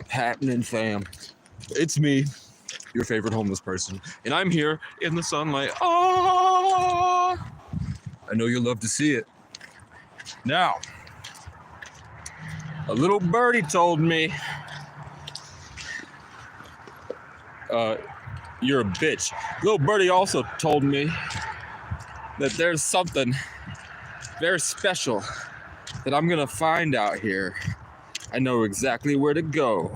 Happening, fam. It's me, your favorite homeless person, and I'm here in the sunlight. Oh, I know you'll love to see it. Now, a little birdie told me, you're a bitch. Little birdie also told me that there's something very special that I'm gonna find out here. I know exactly where to go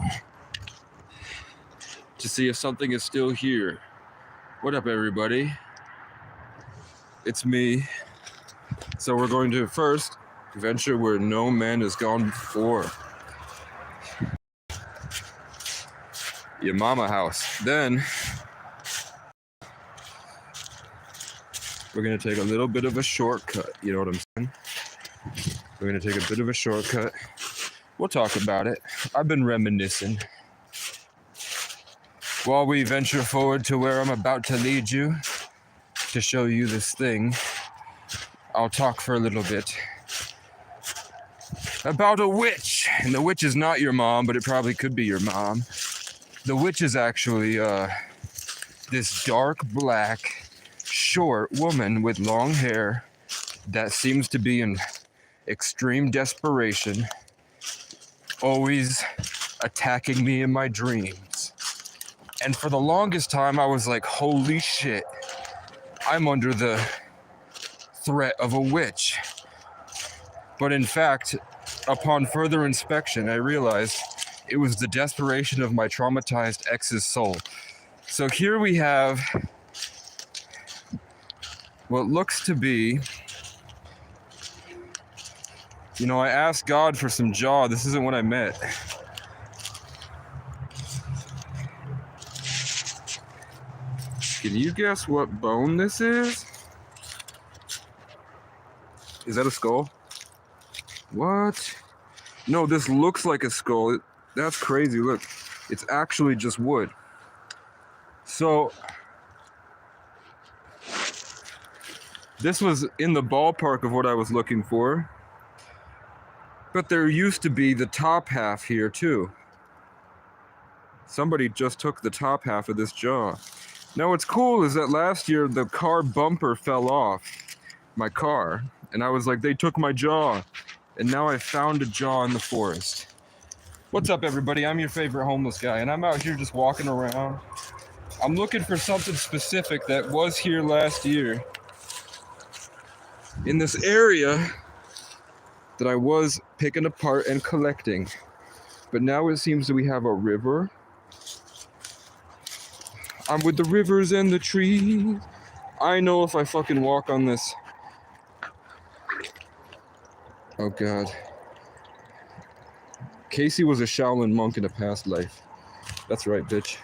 to see if something is still here. What up, everybody? It's me. So we're going to first venture where no man has gone before. Your mama house. Then we're gonna take a little bit of a shortcut. You know what I'm saying? We're gonna take a bit of a shortcut. We'll talk about it. I've been reminiscing. While we venture forward to where I'm about to lead you to show you this thing, I'll talk for a little bit about a witch. And the witch is not your mom, but it probably could be your mom. The witch is actually this dark black, short woman with long hair that seems to be in extreme desperation, always attacking me in my dreams. And for the longest time, I was like, holy shit, I'm under the threat of a witch. But in fact, upon further inspection, I realized it was the desperation of my traumatized ex's soul. So here we have what looks to be, you know, I asked God for some jaw. This isn't what I meant. Can you guess what bone this is? Is that a skull? What? No, this looks like a skull. That's crazy. Look, it's actually just wood. So this was in the ballpark of what I was looking for. But there used to be the top half here too. Somebody just took the top half of this jaw. Now what's cool is that last year the car bumper fell off my car. And I was like, they took my jaw. And now I found a jaw in the forest. What's up, everybody? I'm your favorite homeless guy, and I'm out here just walking around. I'm looking for something specific that was here last year in this area that I was picking apart and collecting. But now it seems that we have a river. I'm with the rivers and the trees. I know if I fucking walk on this. Oh God. Casey was a Shaolin monk in a past life. That's right, bitch.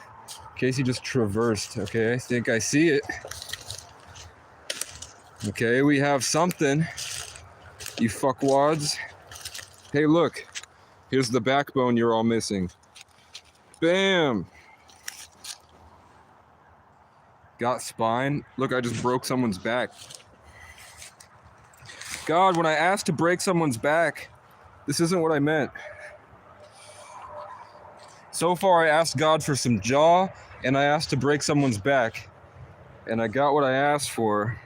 Casey just traversed, okay? I think I see it. Okay, we have something. You fuckwads. Hey, look. Here's the backbone you're all missing. Bam! Got spine. Look, I just broke someone's back. God, when I asked to break someone's back, this isn't what I meant. So far, I asked God for some jaw, and I asked to break someone's back, and I got what I asked for.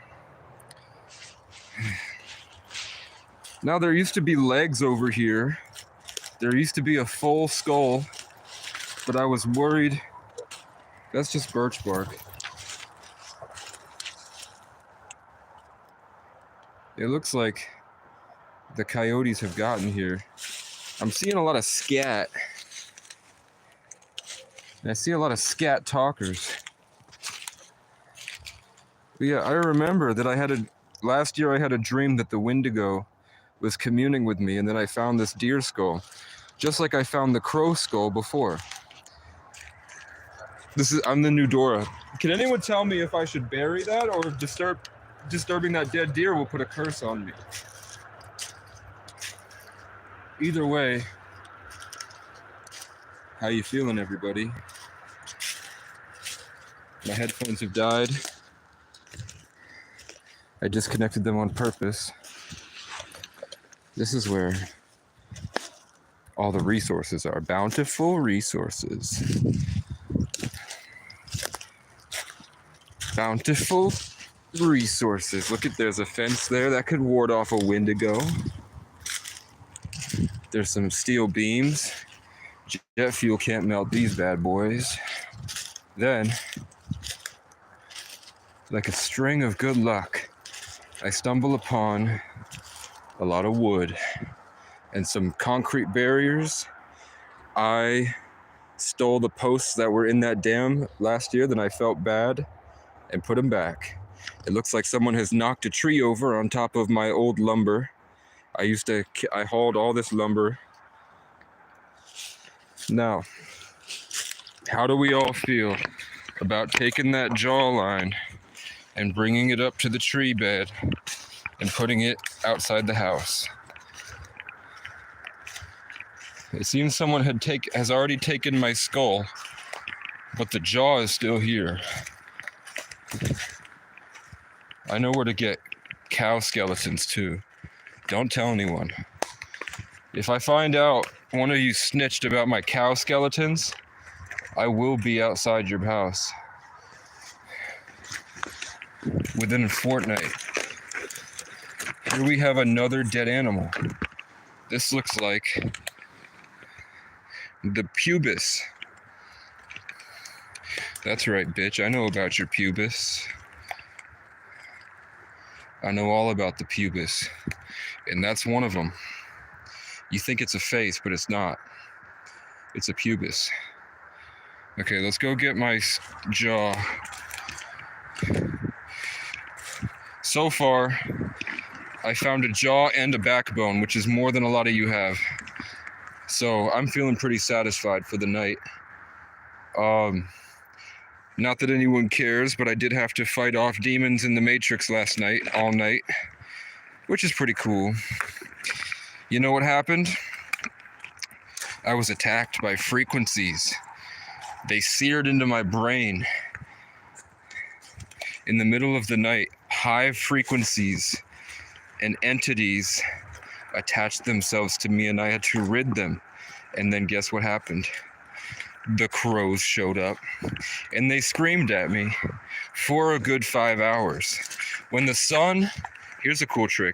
Now, there used to be legs over here. There used to be a full skull, but I was worried. That's just birch bark. It looks like the coyotes have gotten here. I'm seeing a lot of scat. And I see a lot of scat talkers. But yeah, I remember that last year I had a dream that the Wendigo was communing with me, and then I found this deer skull, just like I found the crow skull before. I'm the new Dora. Can anyone tell me if I should bury that, or if disturbing that dead deer will put a curse on me? Either way, how you feeling, everybody? My headphones have died. I disconnected them on purpose. This is where all the resources are. Bountiful resources. Bountiful resources. Look at, there's a fence there that could ward off a Wendigo. There's some steel beams. Jet fuel can't melt these bad boys. Then, like a string of good luck, I stumble upon a lot of wood and some concrete barriers. I stole the posts that were in that dam last year, then I felt bad and put them back. It looks like someone has knocked a tree over on top of my old lumber. I hauled all this lumber. Now, how do we all feel about taking that jawline and bringing it up to the tree bed and putting it outside the house? It seems someone has already taken my skull, but the jaw is still here. I know where to get cow skeletons too. Don't tell anyone. If I find out one of you snitched about my cow skeletons, I will be outside your house within a fortnight. Here we have another dead animal. This looks like the pubis. That's right, bitch. I know about your pubis. I know all about the pubis. And that's one of them. You think it's a face, but it's not. It's a pubis. Okay, let's go get my jaw. So far, I found a jaw and a backbone, which is more than a lot of you have. So I'm feeling pretty satisfied for the night. Not that anyone cares, but I did have to fight off demons in the Matrix last night, all night, which is pretty cool. You know what happened? I was attacked by frequencies. They seared into my brain. In the middle of the night, high frequencies and entities attached themselves to me, and I had to rid them. And then guess what happened? The crows showed up, and they screamed at me for a good 5 hours. When the sun, here's a cool trick.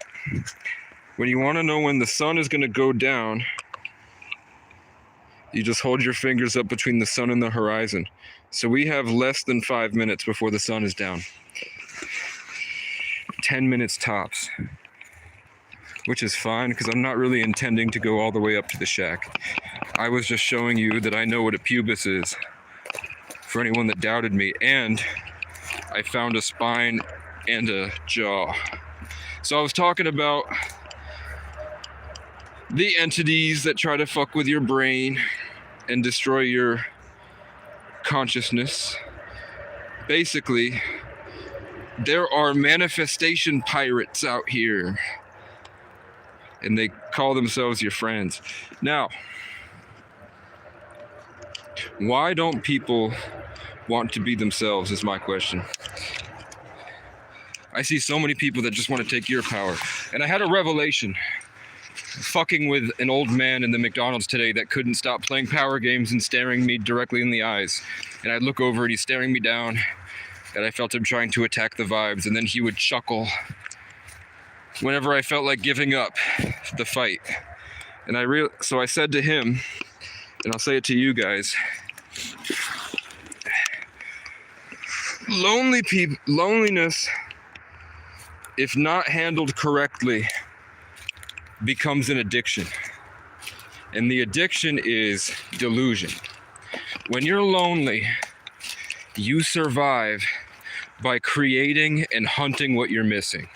When you want to know when the sun is going to go down, you just hold your fingers up between the sun and the horizon. So we have less than 5 minutes before the sun is down. 10 minutes tops, which is fine because I'm not really intending to go all the way up to the shack. I was just showing you that I know what a pubis is, for anyone that doubted me, and I found a spine and a jaw. So I was talking about the entities that try to fuck with your brain and destroy your consciousness. Basically, there are manifestation pirates out here, and they call themselves your friends. Now, why don't people want to be themselves is my question. I see so many people that just want to take your power. And I had a revelation fucking with an old man in the McDonald's today that couldn't stop playing power games and staring me directly in the eyes. And I'd look over and he's staring me down, and I felt him trying to attack the vibes, and then he would chuckle whenever I felt like giving up the fight. And so I said to him, and I'll say it to you guys, loneliness, if not handled correctly, becomes an addiction. And the addiction is delusion. When you're lonely, you survive by creating and hunting what you're missing.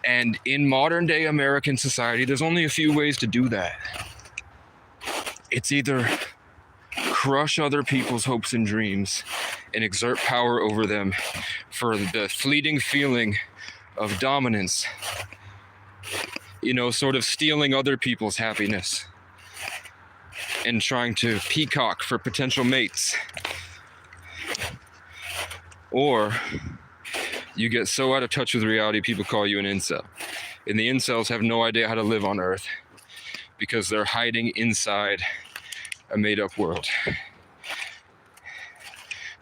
And in modern day American society, there's only a few ways to do that. It's either crush other people's hopes and dreams and exert power over them for the fleeting feeling of dominance, sort of stealing other people's happiness and trying to peacock for potential mates. Or you get so out of touch with reality, people call you an incel. And the incels have no idea how to live on Earth. because they're hiding inside a made-up world.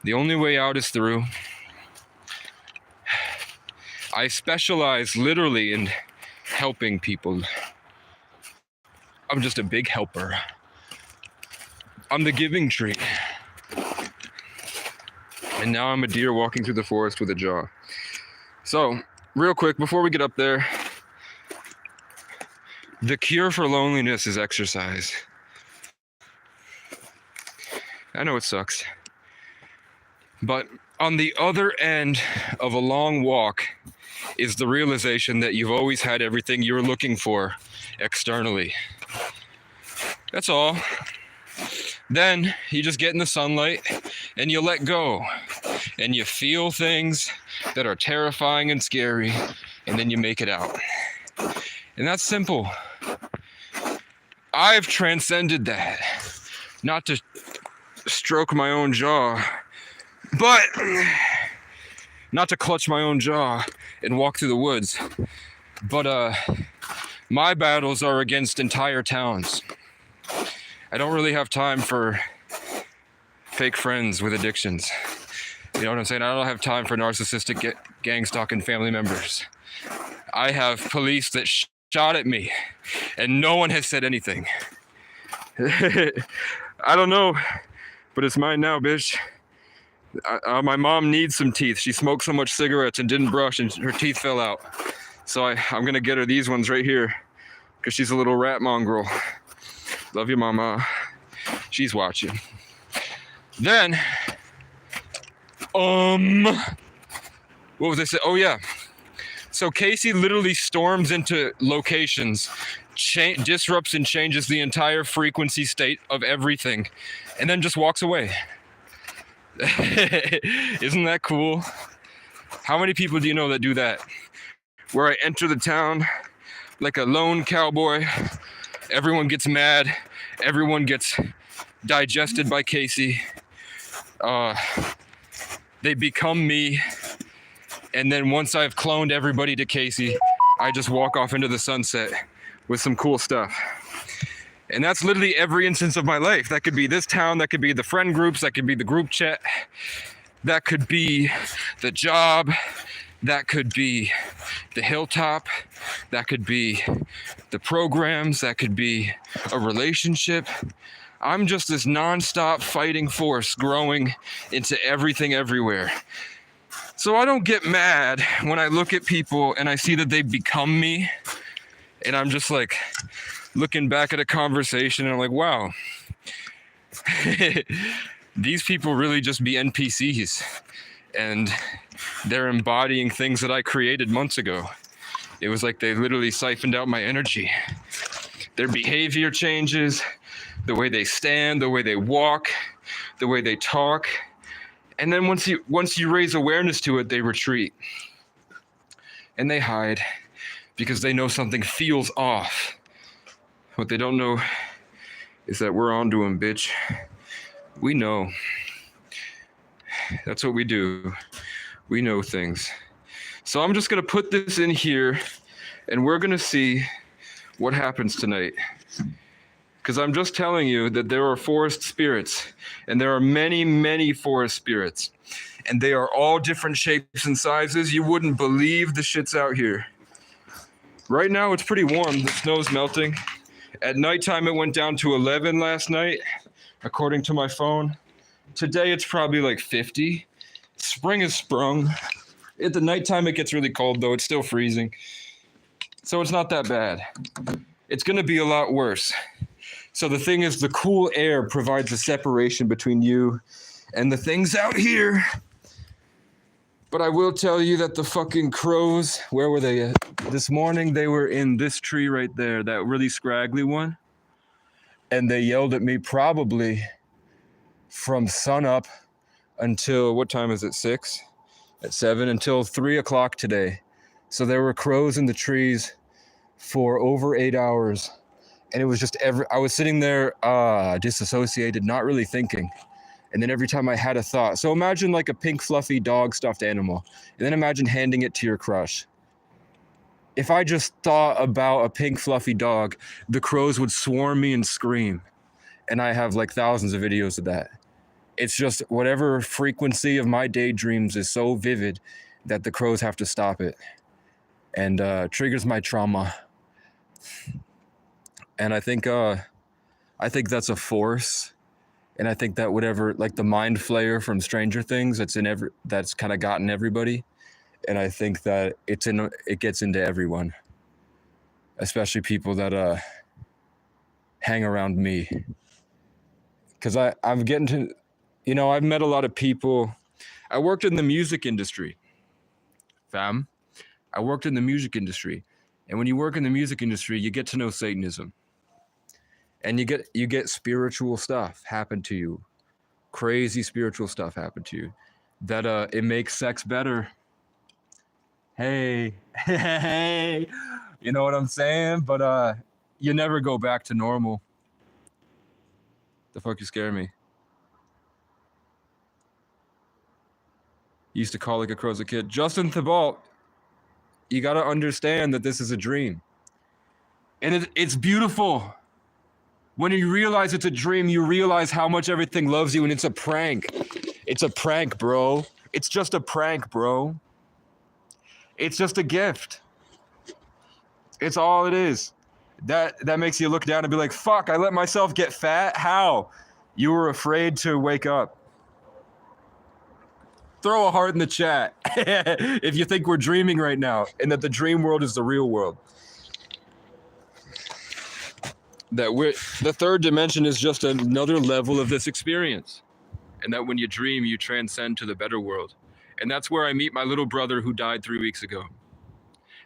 The only way out is through. I specialize literally in helping people. I'm just a big helper. I'm the giving tree. And now I'm a deer walking through the forest with a jaw. So, real quick, before we get up there, the cure for loneliness is exercise. I know it sucks. But on the other end of a long walk is the realization that you've always had everything you were looking for externally. That's all. Then you just get in the sunlight and you let go. And you feel things that are terrifying and scary, and then you make it out. And that's simple. I've transcended that. Not to stroke my own jaw, but not to clutch my own jaw and walk through the woods. But my battles are against entire towns. I don't really have time for fake friends with addictions. You know what I'm saying? I don't have time for narcissistic gang stalking family members. I have police that shot at me, and no one has said anything. I don't know, but it's mine now, bitch. My mom needs some teeth. She smoked so much cigarettes and didn't brush, and her teeth fell out. So I'm gonna get her these ones right here, because she's a little rat mongrel. Love you, mama. She's watching. Then, what was I saying? Oh yeah. So Casey literally storms into locations, disrupts and changes the entire frequency state of everything, and then just walks away. Isn't that cool? How many people do you know that do that? Where I enter the town like a lone cowboy, everyone gets mad, everyone gets digested by Casey. They become me. And then once I've cloned everybody to Casey, I just walk off into the sunset with some cool stuff. And that's literally every instance of my life. That could be this town, that could be the friend groups, that could be the group chat, that could be the job, that could be the hilltop, that could be the programs, that could be a relationship. I'm just this nonstop fighting force growing into everything everywhere. So I don't get mad when I look at people and I see that they become me, and I'm just like looking back at a conversation and I'm like, wow, these people really just be NPCs, and they're embodying things that I created months ago. It was like they literally siphoned out my energy. Their behavior changes, the way they stand, the way they walk, the way they talk. And then once you raise awareness to it, they retreat. And they hide because they know something feels off. What they don't know is that we're onto them, bitch. We know. That's what we do. We know things. So I'm just gonna put this in here and we're gonna see what happens tonight. Because I'm just telling you that there are forest spirits, and there are many, many forest spirits, and they are all different shapes and sizes. You wouldn't believe the shit's out here. Right now it's pretty warm. The snow's melting. At nighttime it went down to 11 last night, according to my phone. Today it's probably like 50. Spring has sprung. At the nighttime it gets really cold though. It's still freezing. So it's not that bad. It's gonna be a lot worse. So the thing is, the cool air provides a separation between you and the things out here. But I will tell you that the fucking crows, where were they at? This morning they were in this tree right there, that really scraggly one. And they yelled at me probably from sunup until, what time is it, 6? At 7, until 3 o'clock today. So there were crows in the trees for over 8 hours. And it was just I was sitting there disassociated, not really thinking. And then every time I had a thought. So imagine like a pink fluffy dog stuffed animal. And then imagine handing it to your crush. If I just thought about a pink fluffy dog, the crows would swarm me and scream. And I have like thousands of videos of that. It's just whatever frequency of my daydreams is so vivid that the crows have to stop it, and triggers my trauma. And I think that's a force. And I think that whatever, like the mind flayer from Stranger Things, that's kind of gotten everybody. And I think that it gets into everyone, especially people that hang around me. Because I'm getting to, I've met a lot of people. I worked in the music industry, fam. I worked in the music industry, and when you work in the music industry, you get to know Satanism, and you get spiritual stuff happen to you, crazy spiritual stuff happen to you, that it makes sex better. Hey, hey, you know what I'm saying? But you never go back to normal. The fuck you scare me. Used to call like a crow as a kid. Justin Thibault, you got to understand that this is a dream. And it's beautiful. When you realize it's a dream, you realize how much everything loves you, and it's a prank. It's a prank, bro. It's just a prank, bro. It's just a gift. It's all it is. That makes you look down and be like, fuck, I let myself get fat? How? You were afraid to wake up. Throw a heart in the chat if you think we're dreaming right now and that the dream world is the real world. The third dimension is just another level of this experience. And that when you dream, you transcend to the better world. And that's where I meet my little brother who died 3 weeks ago.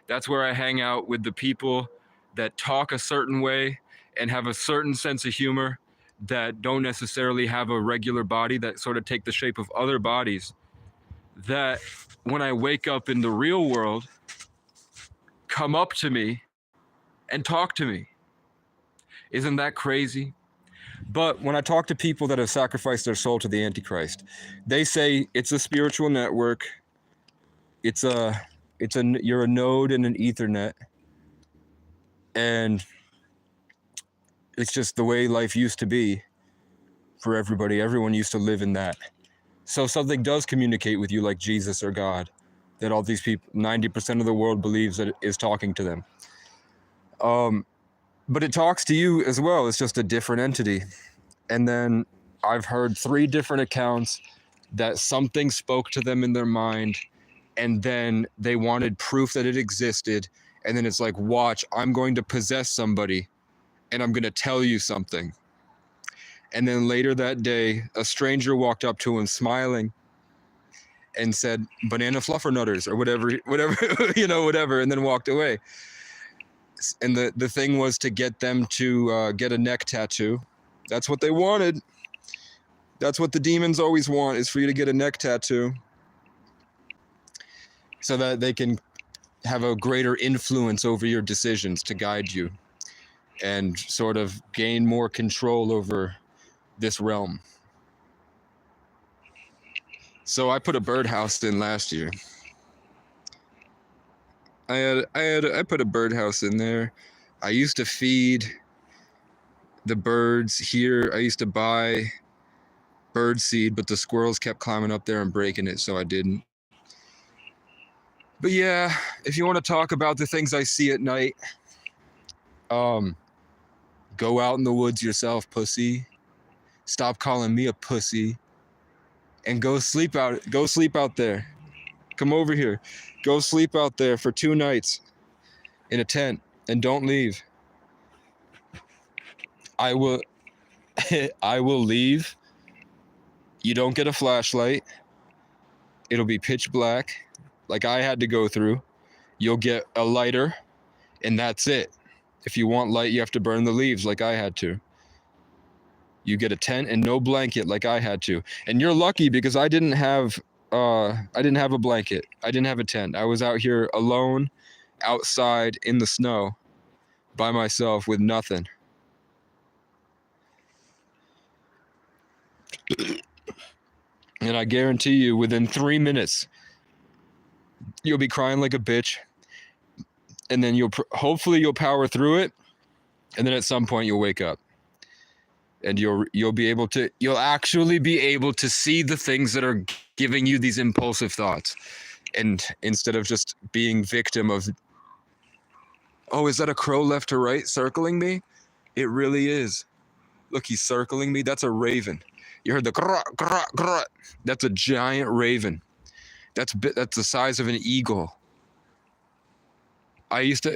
That's where I hang out with the people that talk a certain way and have a certain sense of humor, that don't necessarily have a regular body, that sort of take the shape of other bodies, that when I wake up in the real world, come up to me and talk to me. Isn't that crazy? But when I talk to people that have sacrificed their soul to the Antichrist, they say it's a spiritual network. You're a node in an Ethernet, and it's just the way life used to be for everybody. Everyone used to live in that. So something does communicate with you, like Jesus or God, that all these people, 90% of the world believes that it is talking to them. But it talks to you as well. It's just a different entity. And then I've heard 3 different accounts that something spoke to them in their mind, and then they wanted proof that it existed. And then it's like, watch, I'm going to possess somebody and I'm going to tell you something. And then later that day, a stranger walked up to him smiling and said, banana fluffernutters or whatever, whatever, and then walked away. And the thing was to get them to get a neck tattoo. That's what they wanted. That's what the demons always want, is for you to get a neck tattoo, so that they can have a greater influence over your decisions, to guide you and sort of gain more control over this realm. So I put a birdhouse in last year. I put a birdhouse in there. I used to feed the birds here. I used to buy bird seed, but the squirrels kept climbing up there and breaking it, so I didn't. But yeah, if you want to talk about the things I see at night, go out in the woods yourself, pussy. Stop calling me a pussy. And go sleep out there. Come over here. Go sleep out there for 2 nights in a tent and don't leave. I will leave. You don't get a flashlight. It'll be pitch black, like I had to go through. You'll get a lighter, and that's it. If you want light, you have to burn the leaves like I had to. You get a tent and no blanket like I had to. And you're lucky, because I didn't have a blanket. I didn't have a tent. I was out here alone, outside in the snow, by myself with nothing. And I guarantee you, within 3 minutes, you'll be crying like a bitch. and then hopefully you'll power through it, and then at some point you'll wake up, and you'll actually be able to see the things that are giving you these impulsive thoughts, and instead of just being victim of, oh, is that a crow left to right circling me? It really is. Look, he's circling me. That's a raven. You heard the grot, grot, grot. That's a giant raven. That's the size of an eagle.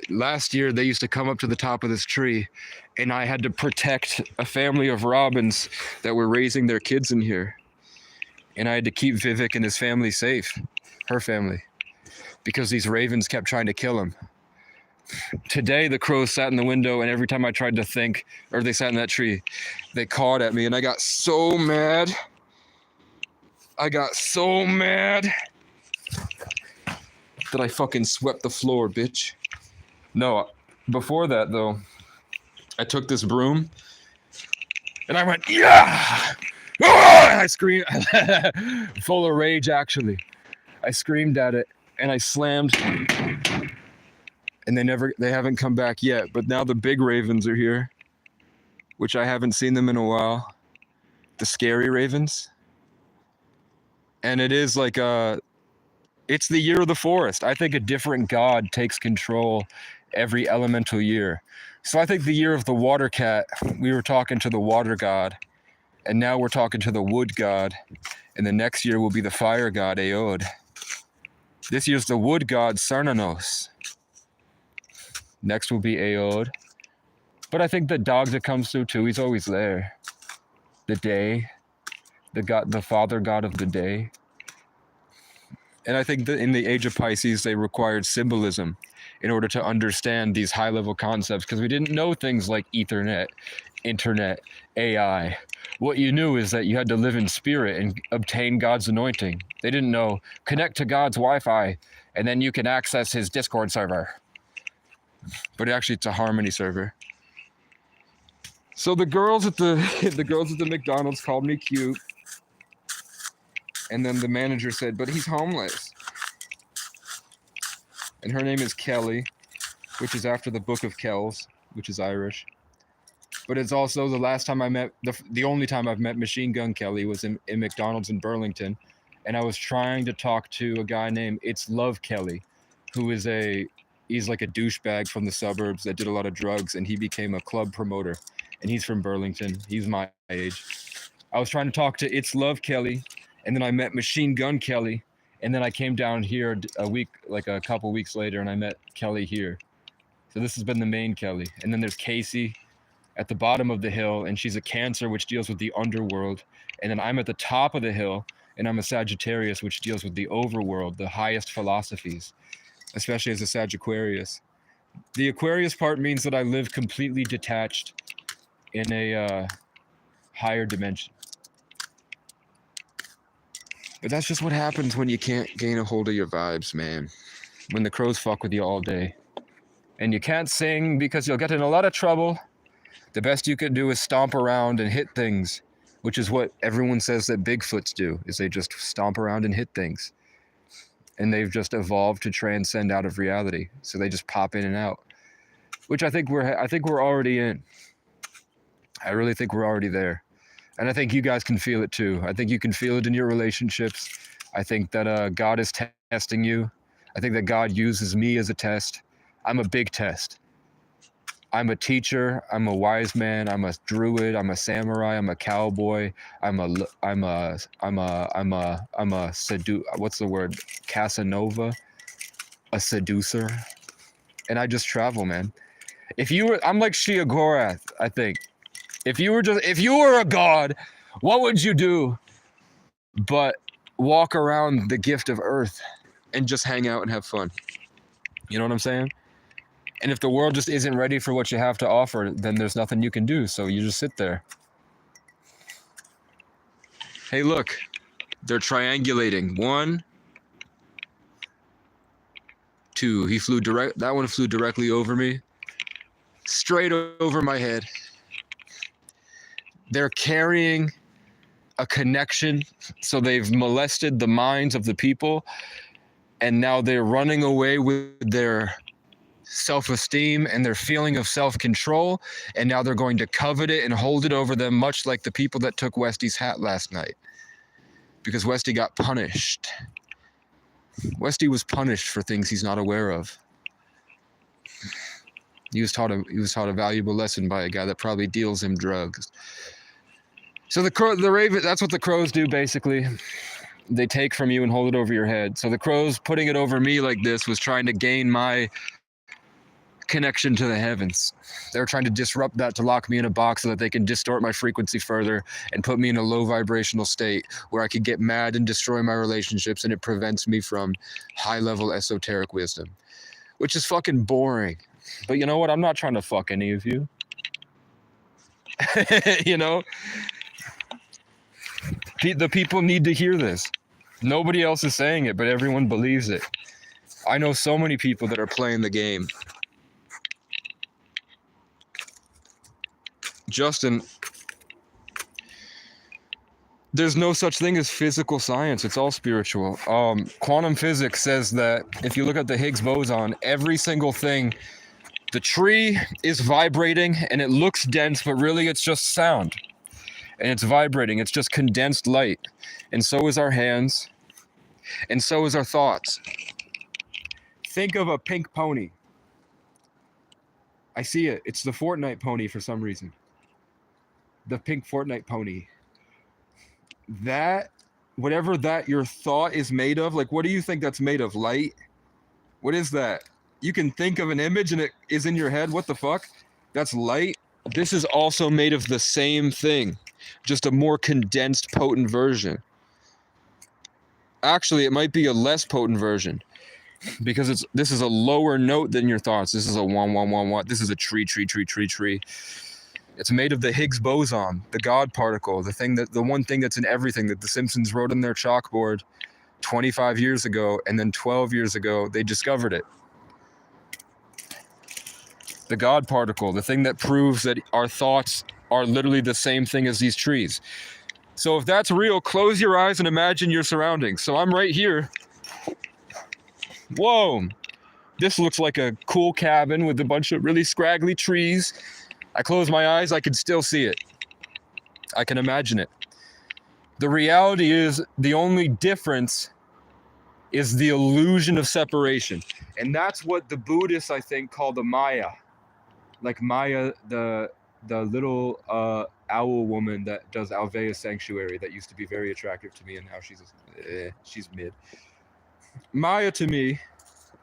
Last year, they used to come up to the top of this tree, and I had to protect a family of robins that were raising their kids in here. And I had to keep Vivek and his family safe, her family, because these ravens kept trying to kill him. Today, the crows sat in the window, and every time I tried to think, or they sat in that tree, they cawed at me, and I got so mad. That I fucking swept the floor, bitch. No, before that, though, I took this broom, and I went, yeah! Ah! I screamed, full of rage, actually. I screamed at it, and I slammed, and they haven't come back yet, but now the big ravens are here, which I haven't seen them in a while. The scary ravens. And it is like it's the year of the forest. I think a different god takes control every elemental year. So I think the year of the water cat, we were talking to the water god, and now we're talking to the wood god, and the next year will be the fire god, Aod. This year's the wood god, Sarnanos. Next will be Aod. But I think the dog that comes through too, he's always there. The day, the father god of the day. And I think that in the age of Pisces, they required symbolism in order to understand these high-level concepts, because we didn't know things like Ethernet, internet, AI. What you knew is that you had to live in spirit and obtain God's anointing. They didn't know, connect to God's Wi-Fi, and then you can access his Discord server. But actually, it's a Harmony server. So the girls at the McDonald's called me cute. And then the manager said, but he's homeless. And her name is Kelly, which is after the Book of Kells, which is Irish. But it's also the last time I met, the only time I've met Machine Gun Kelly was in McDonald's in Burlington. And I was trying to talk to a guy named It's Love Kelly, who is he's like a douchebag from the suburbs that did a lot of drugs, and he became a club promoter. And he's from Burlington. He's my age. I was trying to talk to It's Love Kelly, and then I met Machine Gun Kelly, and then I came down here a couple weeks later, and I met Kelly here. So this has been the main Kelly. And then there's Casey at the bottom of the hill, and she's a Cancer, which deals with the underworld. And then I'm at the top of the hill, and I'm a Sagittarius, which deals with the overworld, the highest philosophies, especially as a Sagittarius. The Aquarius part means that I live completely detached in a higher dimension. But that's just what happens when you can't gain a hold of your vibes, man. When the crows fuck with you all day. And you can't sing because you'll get in a lot of trouble. The best you can do is stomp around and hit things, which is what everyone says that Bigfoots do, is they just stomp around and hit things. And they've just evolved to transcend out of reality. So they just pop in and out, which I think we're already in. I really think we're already there. And I think you guys can feel it too. I think you can feel it in your relationships. I think that God is testing you. I think that God uses me as a test. I'm a big test. I'm a teacher. I'm a wise man. I'm a druid. I'm a samurai. I'm a cowboy. What's the word? Casanova, a seducer. And I just travel, man. I'm like Shia Gorath, I think. If you were a god, what would you do but walk around the gift of Earth and just hang out and have fun? You know what I'm saying? And if the world just isn't ready for what you have to offer, then there's nothing you can do. So you just sit there. Hey, look, they're triangulating. 1, 2. That one flew directly over me, straight over my head. They're carrying a connection, so they've molested the minds of the people, and now they're running away with their self-esteem and their feeling of self-control, and now they're going to covet it and hold it over them, much like the people that took Westy's hat last night. Because Westy got punished. Westy was punished for things he's not aware of. He was taught a valuable lesson by a guy that probably deals him drugs. So the raven, that's what the crows do basically. They take from you and hold it over your head. So the crows putting it over me like this was trying to gain my connection to the heavens. They're trying to disrupt that to lock me in a box so that they can distort my frequency further and put me in a low vibrational state where I could get mad and destroy my relationships, and it prevents me from high level esoteric wisdom, which is fucking boring. But you know what? I'm not trying to fuck any of you. You know? The people need to hear this. Nobody else is saying it, but everyone believes it. I know so many people that are playing the game. Justin, there's no such thing as physical science. It's all spiritual. Quantum physics says that if you look at the Higgs boson, every single thing, the tree is vibrating and it looks dense, but really it's just sound. And it's vibrating. It's just condensed light. And so is our hands. And so is our thoughts. Think of a pink pony. I see it. It's the Fortnite pony for some reason. The pink Fortnite pony. That, whatever that your thought is made of, like what do you think that's made of? Light? What is that? You can think of an image and it is in your head. What the fuck? That's light. This is also made of the same thing, just a more condensed, potent version. Actually, it might be a less potent version because this is a lower note than your thoughts. This is a 1 1 1 1. This is a tree. It's made of the Higgs boson, the God particle, the one thing that's in everything that the Simpsons wrote on their chalkboard 25 years ago, and then 12 years ago they discovered it. The God particle, the thing that proves that our thoughts are literally the same thing as these trees. So if that's real, close your eyes and imagine your surroundings. So I'm right here. Whoa, this looks like a cool cabin with a bunch of really scraggly trees. I close my eyes, I can still see it. I can imagine it. The reality is the only difference is the illusion of separation. And that's what the Buddhists, I think, call the Maya. Like Maya, the little owl woman that does Alvea Sanctuary that used to be very attractive to me, and now she's mid. Maya to me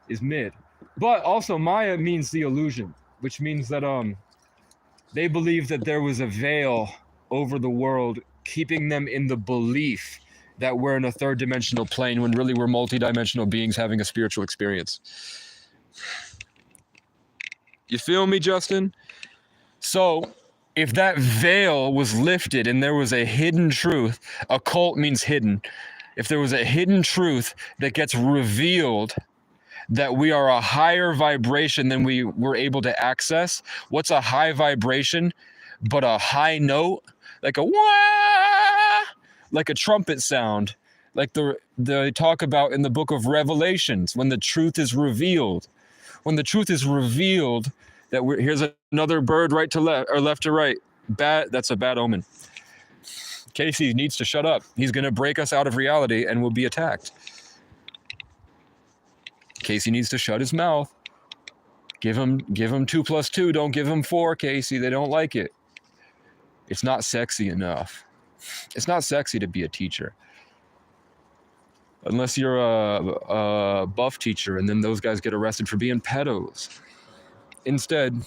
is mid. But also Maya means the illusion, which means that they believe that there was a veil over the world keeping them in the belief that we're in a third dimensional plane when really we're multidimensional beings having a spiritual experience. You feel me, Justin? So if that veil was lifted and there was a hidden truth, occult means hidden. If there was a hidden truth that gets revealed, that we are a higher vibration than we were able to access. What's a high vibration but a high note? Like a wah! Like a trumpet sound. Like they talk about in the book of Revelations, when the truth is revealed. When the truth is revealed, here's another bird right to left or left to right. That's a bad omen. Casey needs to shut up. He's going to break us out of reality and we'll be attacked. Casey needs to shut his mouth. Give him 2 + 2. Don't give him 4, Casey. They don't like it. It's not sexy enough. It's not sexy to be a teacher. Unless you're a buff teacher, and then those guys get arrested for being pedos. Instead,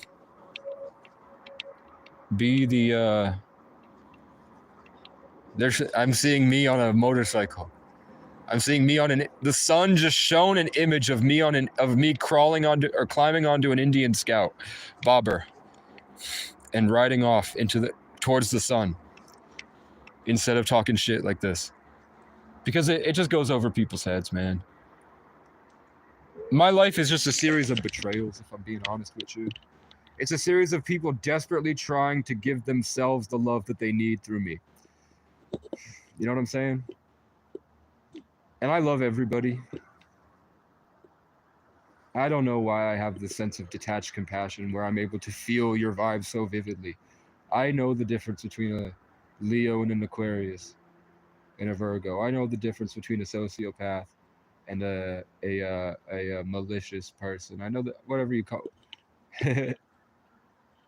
be the... I'm seeing me on a motorcycle. I'm seeing me on the sun just shown an image of me crawling onto or climbing onto an Indian scout bobber and riding off towards the sun instead of talking shit like this. Because it just goes over people's heads, man. My life is just a series of betrayals, if I'm being honest with you. It's a series of people desperately trying to give themselves the love that they need through me. You know what I'm saying? And I love everybody. I don't know why I have this sense of detached compassion where I'm able to feel your vibe so vividly. I know the difference between a Leo and an Aquarius and a Virgo. I know the difference between a sociopath and a malicious person. I know that whatever you call.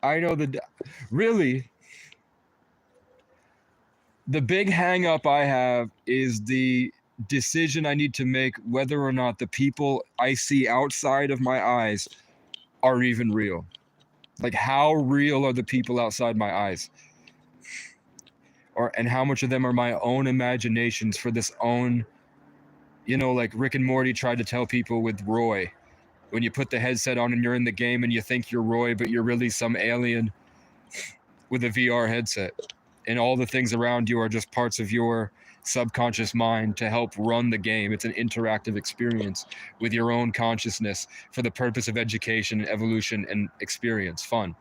I know the really the big hang up I have is the decision I need to make whether or not the people I see outside of my eyes are even real. Like how real are the people outside my eyes? Or and how much of them are my own imaginations for this own, like Rick and Morty tried to tell people with Roy. When you put the headset on and you're in the game and you think you're Roy, but you're really some alien with a VR headset. And all the things around you are just parts of your subconscious mind to help run the game. It's an interactive experience with your own consciousness for the purpose of education, evolution, and experience, fun.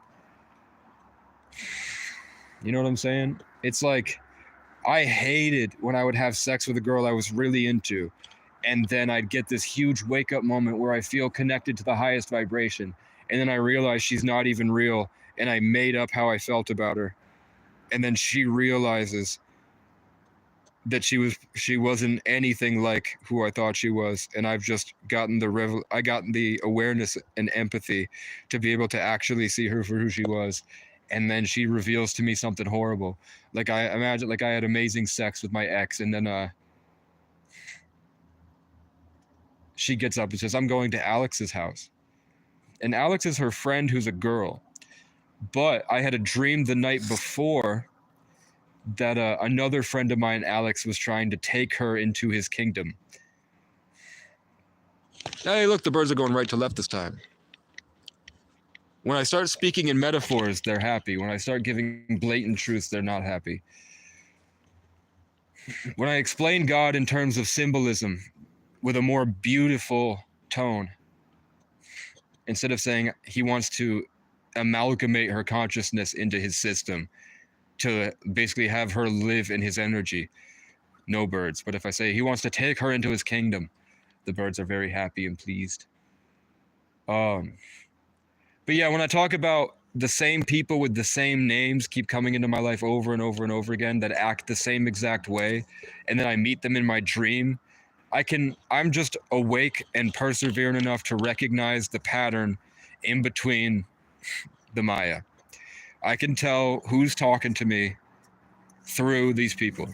You know what I'm saying? It's like I hated when I would have sex with a girl I was really into, and then I'd get this huge wake up moment where I feel connected to the highest vibration, and then I realize she's not even real, and I made up how I felt about her, and then she realizes that she wasn't anything like who I thought she was, and I've just gotten I got the awareness and empathy to be able to actually see her for who she was, and then she reveals to me something horrible. Like I imagine, like I had amazing sex with my ex, and then she gets up and says, "I'm going to Alex's house," and Alex is her friend who's a girl, but I had a dream the night before that another friend of mine, Alex, was trying to take her into his kingdom. Hey, look, the birds are going right to left this time. When I start speaking in metaphors, they're happy. When I start giving blatant truths, they're not happy. When I explain God in terms of symbolism with a more beautiful tone, instead of saying he wants to amalgamate her consciousness into his system to basically have her live in his energy, no birds. But if I say he wants to take her into his kingdom, the birds are very happy and pleased. But yeah, when I talk about the same people with the same names keep coming into my life over and over and over again that act the same exact way, and then I meet them in my dream, I'm just awake and perseverant enough to recognize the pattern in between the Maya. I can tell who's talking to me through these people.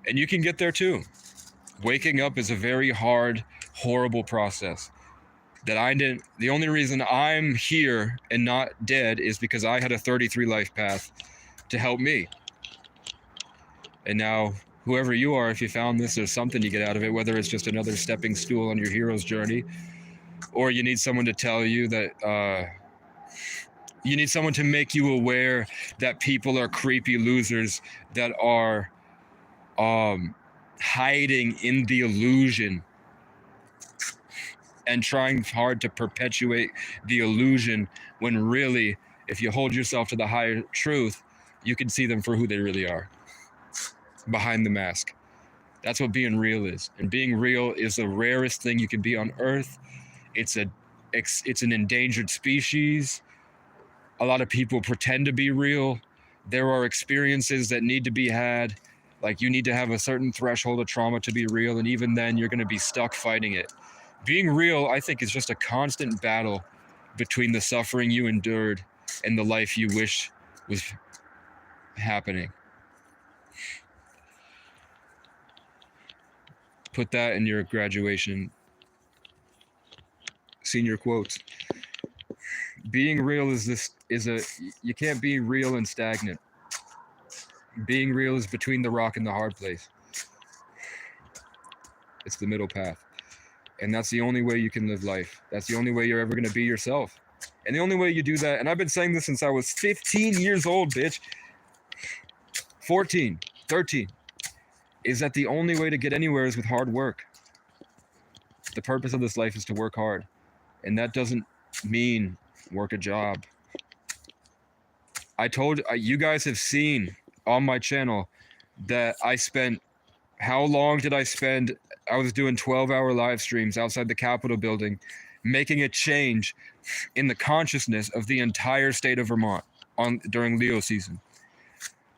And you can get there too. Waking up is a very hard, horrible process. The only reason I'm here and not dead is because I had a 33 life path to help me. And now, whoever you are, if you found this, there's something you get out of it, whether it's just another stepping stool on your hero's journey, or you need someone to tell you that, you need someone to make you aware that people are creepy losers that are hiding in the illusion and trying hard to perpetuate the illusion when really, if you hold yourself to the higher truth, you can see them for who they really are, behind the mask. That's what being real is. And being real is the rarest thing you can be on Earth. It's an endangered species. A lot of people pretend to be real. There are experiences that need to be had. Like you need to have a certain threshold of trauma to be real, and even then you're going to be stuck fighting it. Being real, I think, is just a constant battle between the suffering you endured and the life you wish was happening. Put that in your graduation senior quotes. Being real you can't be real and stagnant. Being real is between the rock and the hard place. It's the middle path. And that's the only way you can live life. That's the only way you're ever going to be yourself. And the only way you do that, and I've been saying this since I was 15 years old, bitch. 14, 13. Is that the only way to get anywhere is with hard work. The purpose of this life is to work hard. And that doesn't mean work a job. You guys have seen on my channel that how long did I spend I was doing 12-hour live streams outside the Capitol building, making a change in the consciousness of the entire state of Vermont during Leo season.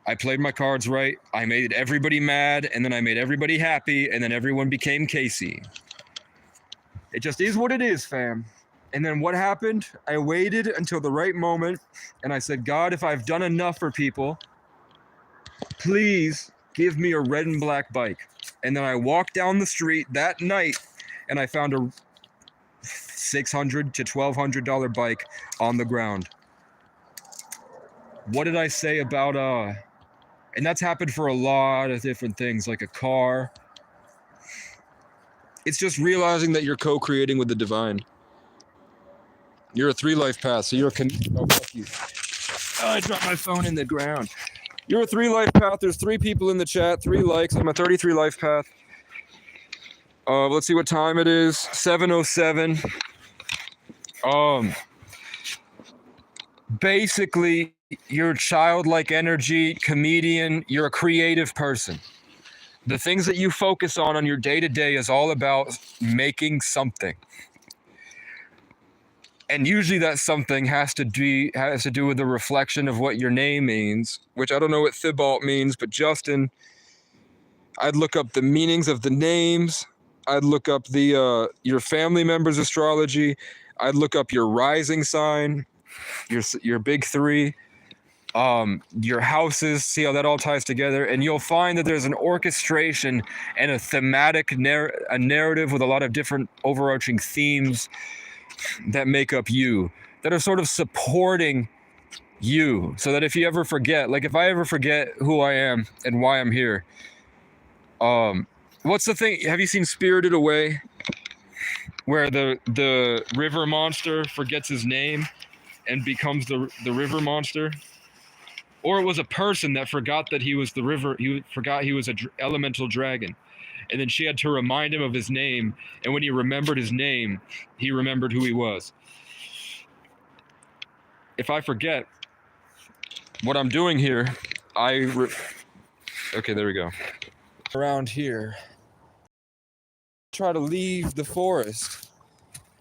I played my cards right. I made everybody mad, and then I made everybody happy, and then everyone became Casey. It just is what it is, fam. And then what happened? I waited until the right moment, and I said, God, if I've done enough for people, please give me a red and black bike. And then I walked down the street that night, and I found a $600 to $1,200 bike on the ground. What did I say about and that's happened for a lot of different things, like a car. It's just realizing that you're co-creating with the divine. You're a 3-life path, so you're oh, fuck you. Oh, I dropped my phone in the ground. You're a 3-life path. There's 3 people in the chat, 3 likes. I'm a 33 life path. Let's see what time it is. 7:07. Basically, you're childlike energy, comedian, you're a creative person. The things that you focus on your day-to-day is all about making something. And usually that something has to do with the reflection of what your name means, which I don't know what Thibault means, but Justin, I'd look up the meanings of the names. I'd look up the your family members' astrology. I'd look up your rising sign, your big 3, your houses, see how that all ties together, and you'll find that there's an orchestration and a thematic a narrative with a lot of different overarching themes that make up you, that are sort of supporting you, so that if you ever forget, like if I ever forget who I am and why I'm here, what's the thing? Have you seen Spirited Away, where the river monster forgets his name and becomes the river monster? Or it was a person that forgot that he was the river. He forgot he was an elemental dragon. And then she had to remind him of his name. And when he remembered his name, he remembered who he was. If I forget what I'm doing here, okay, there we go. Around here, try to leave the forest.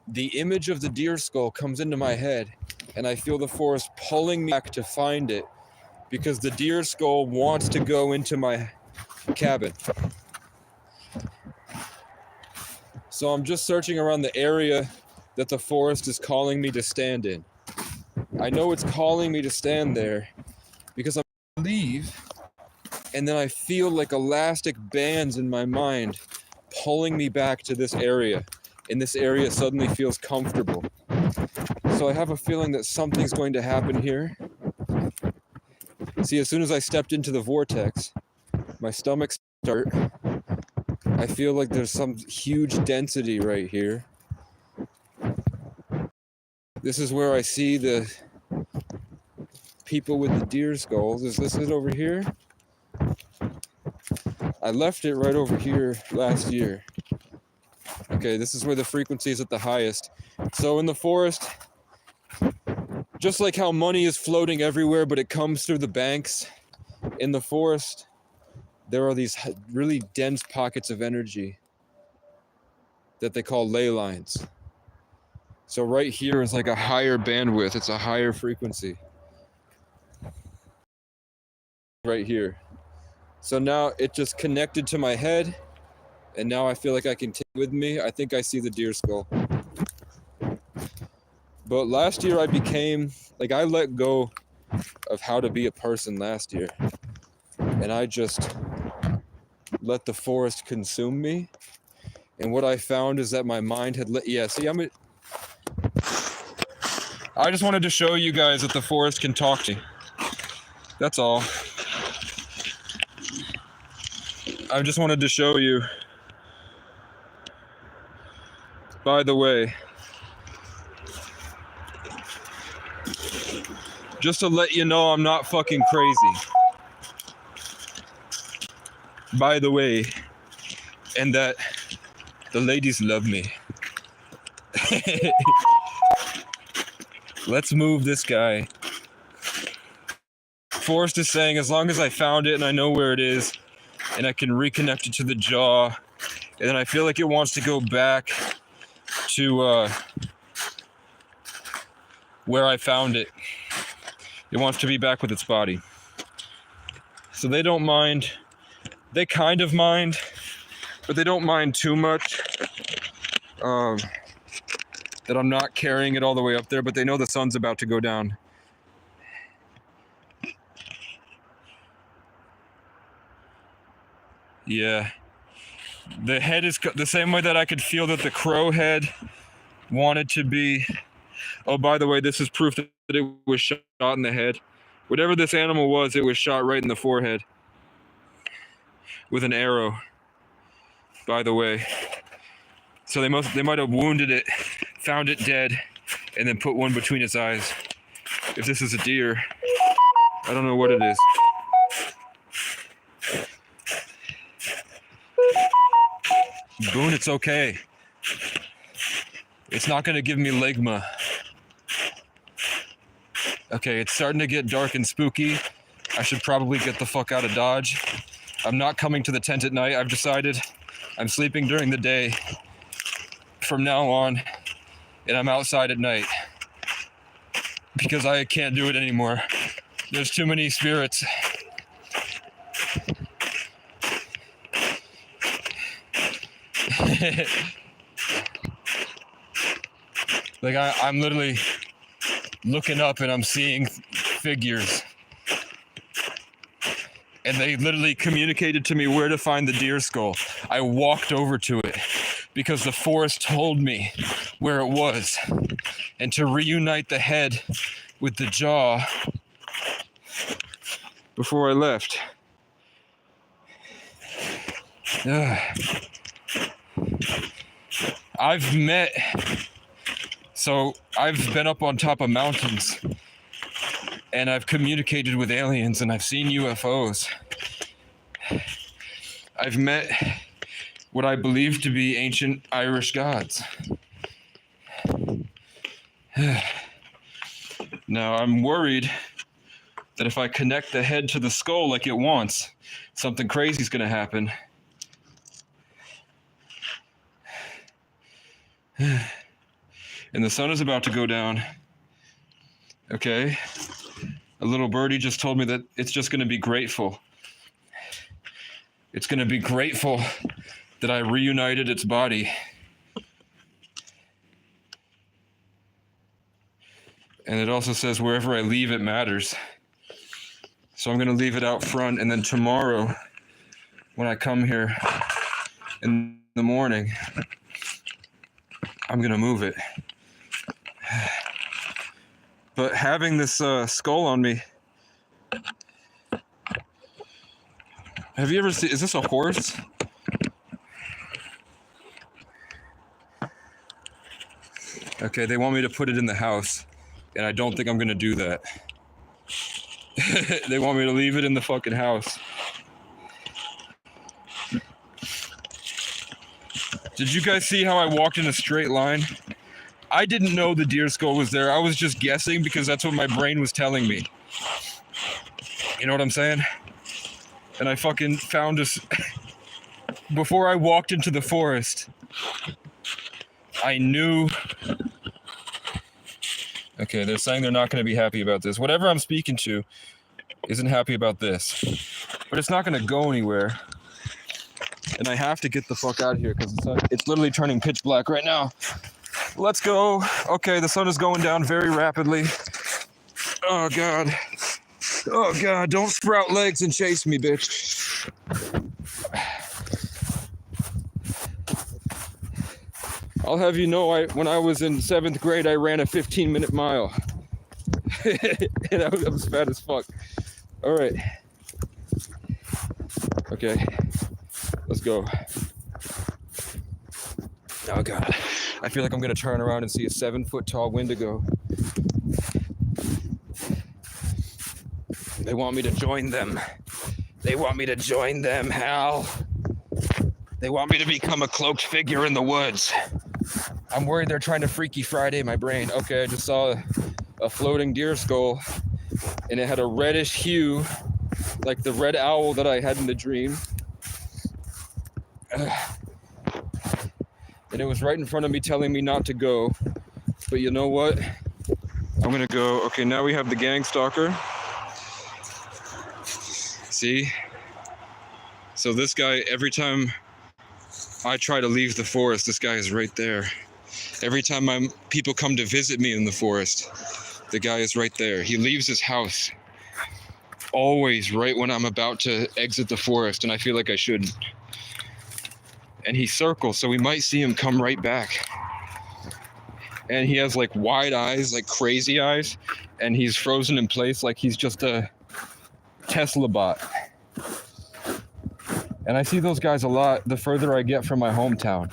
The image of the deer skull comes into my head, and I feel the forest pulling me back to find it, because the deer skull wants to go into my cabin. So I'm just searching around the area that the forest is calling me to stand in. I know it's calling me to stand there because I'm going to leave, and then I feel like elastic bands in my mind pulling me back to this area, and this area suddenly feels comfortable. So I have a feeling that something's going to happen here. See, as soon as I stepped into the vortex, my stomach started. I feel like there's some huge density right here. This is where I see the people with the deer skulls. Is this it over here? I left it right over here last year. Okay, this is where the frequency is at the highest. So in the forest, just like how money is floating everywhere, but it comes through the banks, in the forest, there are these really dense pockets of energy that they call ley lines. So right here is like a higher bandwidth. It's a higher frequency. Right here. So now it just connected to my head, and now I feel like I can take it with me. I think I see the deer skull. But last year I let go of how to be a person last year. And I just let the forest consume me. And what I found is that my mind had I just wanted to show you guys that the forest can talk to me. That's all. I just wanted to show you. By the way, just to let you know I'm not fucking crazy. By the way, and that the ladies love me. Let's move this guy. Forrest is saying, as long as I found it and I know where it is, and I can reconnect it to the jaw, And then I feel like it wants to go back to where I found it. It wants to be back with its body. So they don't mind. They kind of mind, but they don't mind too much. That I'm not carrying it all the way up there, but they know the sun's about to go down. Yeah. The head is the same way that I could feel that the crow head wanted to be. Oh, by the way, this is proof that it was shot in the head. Whatever this animal was, it was shot right in the forehead with an arrow, by the way. So they might have wounded it, found it dead, and then put one between its eyes. If this is a deer, I don't know what it is. Boone, it's okay. It's not gonna give me ligma. Okay, it's starting to get dark and spooky. I should probably get the fuck out of Dodge. I'm not coming to the tent at night. I've decided I'm sleeping during the day from now on, and I'm outside at night because I can't do it anymore. There's too many spirits. Like I'm literally looking up and I'm seeing figures. And they literally communicated to me where to find the deer skull. I walked over to it because the forest told me where it was. And to reunite the head with the jaw before I left. I've been up on top of mountains and I've communicated with aliens and I've seen UFOs. I've met what I believe to be ancient Irish gods. Now I'm worried that if I connect the head to the skull like it wants, something crazy is going to happen. And the sun is about to go down. Okay. A little birdie just told me that it's just going to be grateful. It's going to be grateful that I reunited its body. And it also says wherever I leave it matters. So I'm going to leave it out front, and then tomorrow when I come here in the morning, I'm going to move it. But having this skull on me, have you ever seen, is this a horse? Okay, they want me to put it in the house, and I don't think I'm going to do that. They want me to leave it in the fucking house. Did you guys see how I walked in a straight line? I didn't know the deer skull was there. I was just guessing because that's what my brain was telling me. You know what I'm saying? And I fucking found us before I walked into the forest. I knew. Okay, they're saying they're not going to be happy about this. Whatever I'm speaking to isn't happy about this. But it's not going to go anywhere. And I have to get the fuck out of here because it's literally turning pitch black right now. Let's go. Okay, the sun is going down very rapidly. Oh, God. Oh, God. Don't sprout legs and chase me, bitch. I'll have you know, when I was in 7th grade, I ran a 15-minute mile. And I was fat as fuck. All right. Okay. Let's go. Oh, God. I feel like I'm going to turn around and see a 7-foot-tall Wendigo. They want me to join them. They want me to join them, Hal. They want me to become a cloaked figure in the woods. I'm worried they're trying to Freaky Friday my brain. Okay, I just saw a floating deer skull, and it had a reddish hue, like the red owl that I had in the dream. And it was right in front of me telling me not to go. But you know what? I'm gonna go. Okay, now we have the gang stalker. See? So this guy, every time I try to leave the forest, this guy is right there. Every time people come to visit me in the forest, the guy is right there. He leaves his house always right when I'm about to exit the forest, and I feel like I shouldn't. And he circles, so we might see him come right back. And he has like wide eyes, like crazy eyes, and he's frozen in place like he's just a Tesla bot. And I see those guys a lot the further I get from my hometown.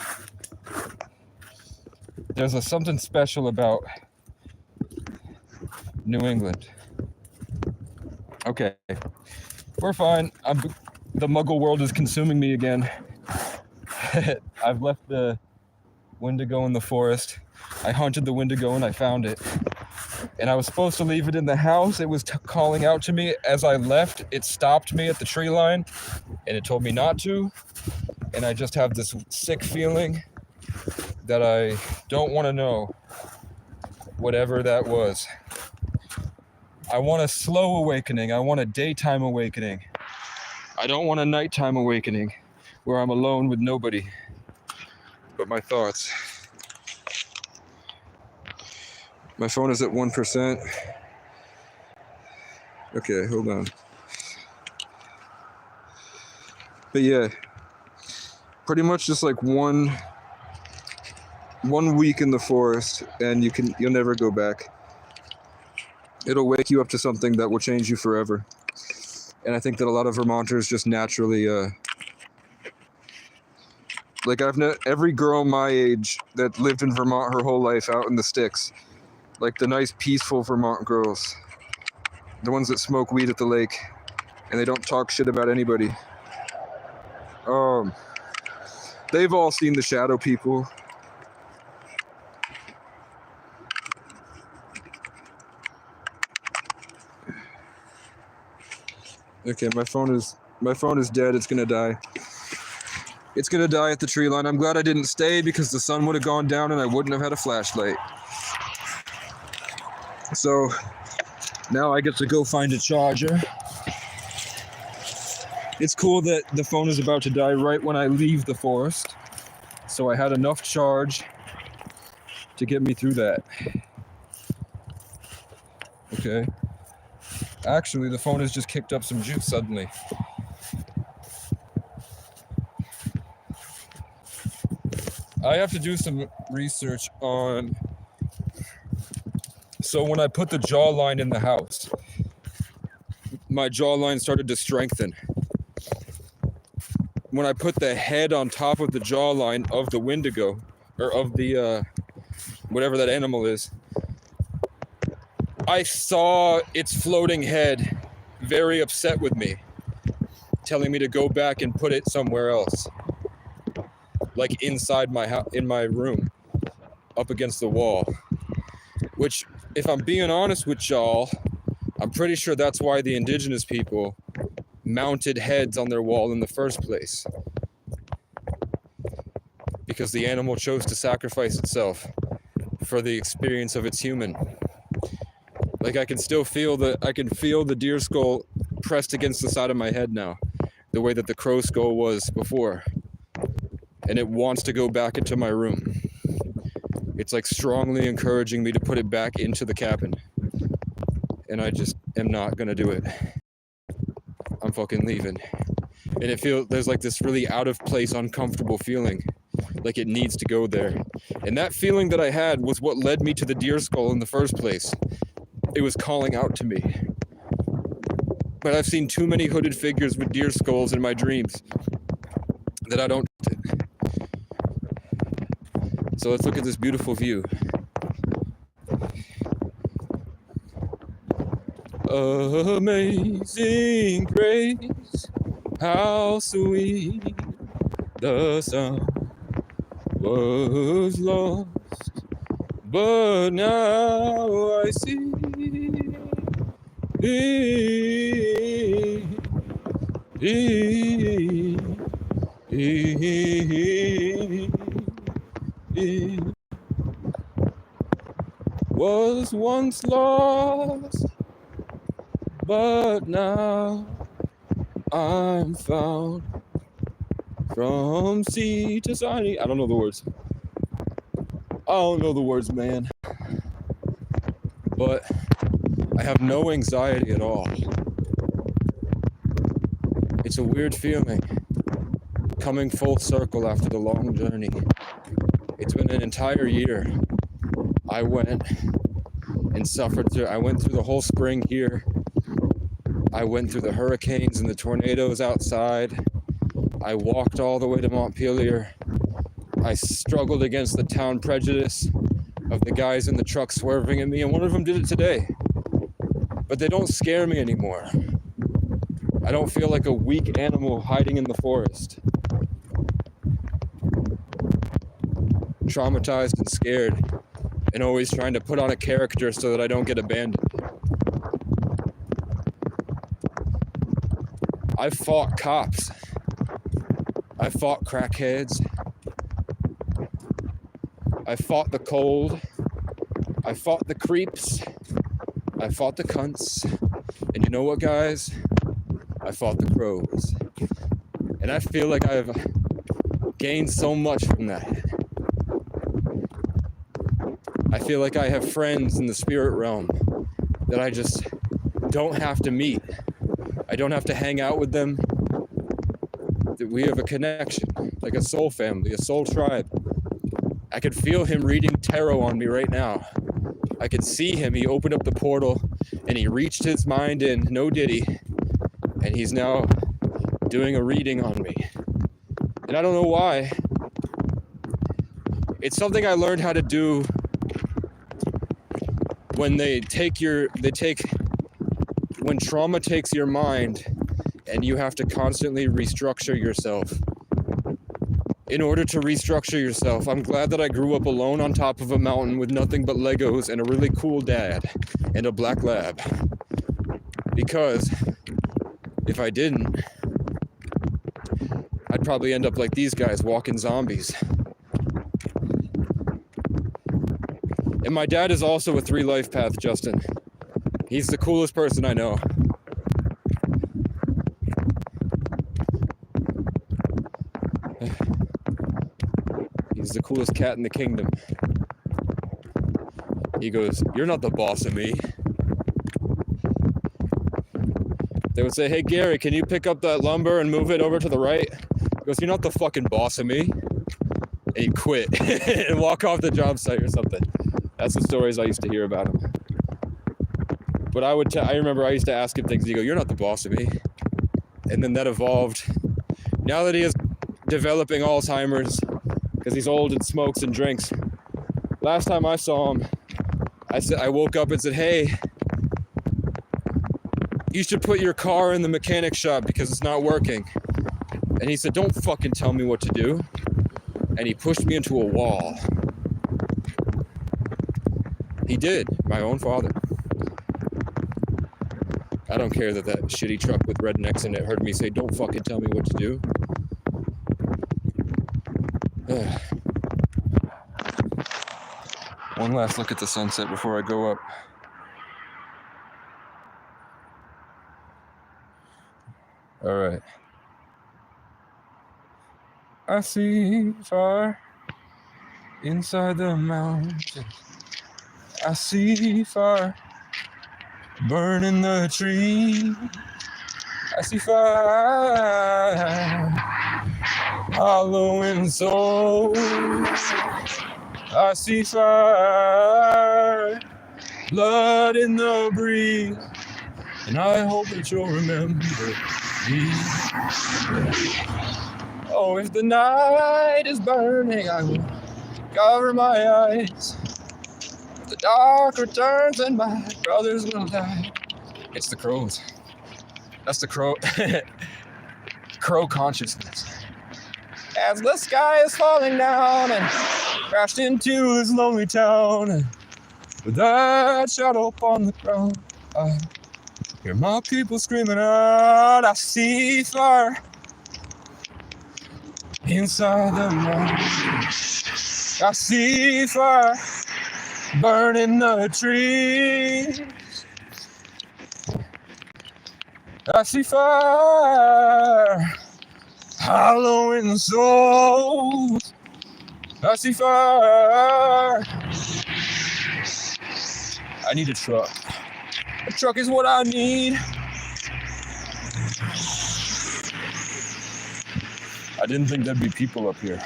There's something special about New England. Okay, we're fine. The muggle world is consuming me again. I've left the Wendigo in the forest. I hunted the Wendigo and I found it. And I was supposed to leave it in the house. It was calling out to me as I left. It stopped me at the tree line and it told me not to. And I just have this sick feeling that I don't want to know whatever that was. I want a slow awakening. I want a daytime awakening. I don't want a nighttime awakening where I'm alone with nobody but my thoughts. My phone is at 1%. Okay, hold on. But yeah, pretty much just like one week in the forest and you'll never go back. It'll wake you up to something that will change you forever. And I think that a lot of Vermonters just naturally, like every girl my age that lived in Vermont her whole life out in the sticks, like the nice peaceful Vermont girls, the ones that smoke weed at the lake and they don't talk shit about anybody. They've all seen the shadow people. Okay, my phone is dead. It's gonna die. It's gonna die at the tree line. I'm glad I didn't stay because the sun would have gone down and I wouldn't have had a flashlight. So now I get to go find a charger. It's cool that the phone is about to die right when I leave the forest. So I had enough charge to get me through that. Okay. Actually, the phone has just kicked up some juice suddenly. I have to do some research on... So when I put the jawline in the house, my jawline started to strengthen. When I put the head on top of the jawline of the Wendigo, or of the, whatever that animal is, I saw its floating head very upset with me, telling me to go back and put it somewhere else. Like inside in my room, up against the wall. Which, if I'm being honest with y'all, I'm pretty sure that's why the indigenous people mounted heads on their wall in the first place. Because the animal chose to sacrifice itself for the experience of its human. Like I can feel the deer skull pressed against the side of my head now, the way that the crow skull was before. And it wants to go back into my room. It's like strongly encouraging me to put it back into the cabin. And I just am not gonna do it. I'm fucking leaving. And there's like this really out of place, uncomfortable feeling. Like it needs to go there. And that feeling that I had was what led me to the deer skull in the first place. It was calling out to me. But I've seen too many hooded figures with deer skulls in my dreams that I don't. So let's look at this beautiful view. Amazing grace, how sweet the sound was lost, but now I see. did was once lost, but now I'm found. From sea to sunny. I don't know the words. I don't know the words, man. But I have no anxiety at all. It's a weird feeling. Coming full circle after the long journey. It's been an entire year. I went and suffered through. I went through the whole spring here. I went through the hurricanes and the tornadoes outside. I walked all the way to Montpelier. I struggled against the town prejudice of the guys in the truck swerving at me, and one of them did it today. But they don't scare me anymore. I don't feel like a weak animal hiding in the forest. Traumatized and scared, and always trying to put on a character so that I don't get abandoned. I've fought cops. I fought crackheads. I fought the cold. I fought the creeps. I fought the cunts. And you know what, guys? I fought the crows. And I feel like I've gained so much from that. I feel like I have friends in the spirit realm that I just don't have to meet. I don't have to hang out with them. We have a connection, like a soul family, a soul tribe. I could feel him reading tarot on me right now. I could see him. He opened up the portal and he reached his mind in, no diddy, and he's now doing a reading on me. And I don't know why. It's something I learned how to do when when trauma takes your mind and you have to constantly restructure yourself. In order to restructure yourself, I'm glad that I grew up alone on top of a mountain with nothing but Legos and a really cool dad and a black lab. Because if I didn't, I'd probably end up like these guys, walking zombies. And my dad is also a 3-life path, Justin. He's the coolest person I know. He's the coolest cat in the kingdom. He goes, "You're not the boss of me." They would say, "Hey Gary, can you pick up that lumber and move it over to the right?" He goes, "You're not the fucking boss of me." And he'd quit and walk off the job site or something. That's the stories I used to hear about him. But I remember I used to ask him things. He'd go, "You're not the boss of me." And then that evolved. Now that he is developing Alzheimer's, because he's old and smokes and drinks. Last time I saw him, I woke up and said, "Hey, you should put your car in the mechanic shop because it's not working." And he said, "Don't fucking tell me what to do." And he pushed me into a wall. He did, my own father. I don't care that shitty truck with rednecks in it heard me say, "Don't fucking tell me what to do." One last look at the sunset before I go up. All right. I see far inside the mountains. I see fire burning the tree. I see fire hollowing souls. I see fire, blood in the breeze, and I hope that you'll remember me. Oh, if the night is burning, I will cover my eyes. If the dark returns and my brothers will die. It's the crows. That's the crow consciousness. As the sky is falling down and crashed into this lonely town, and with that shadow upon the ground, I hear my people screaming out. I see fire inside the mountain. I see fire burning the trees. I see fire hollowing the souls. I see fire. I need a truck. A truck is what I need. I didn't think there'd be people up here.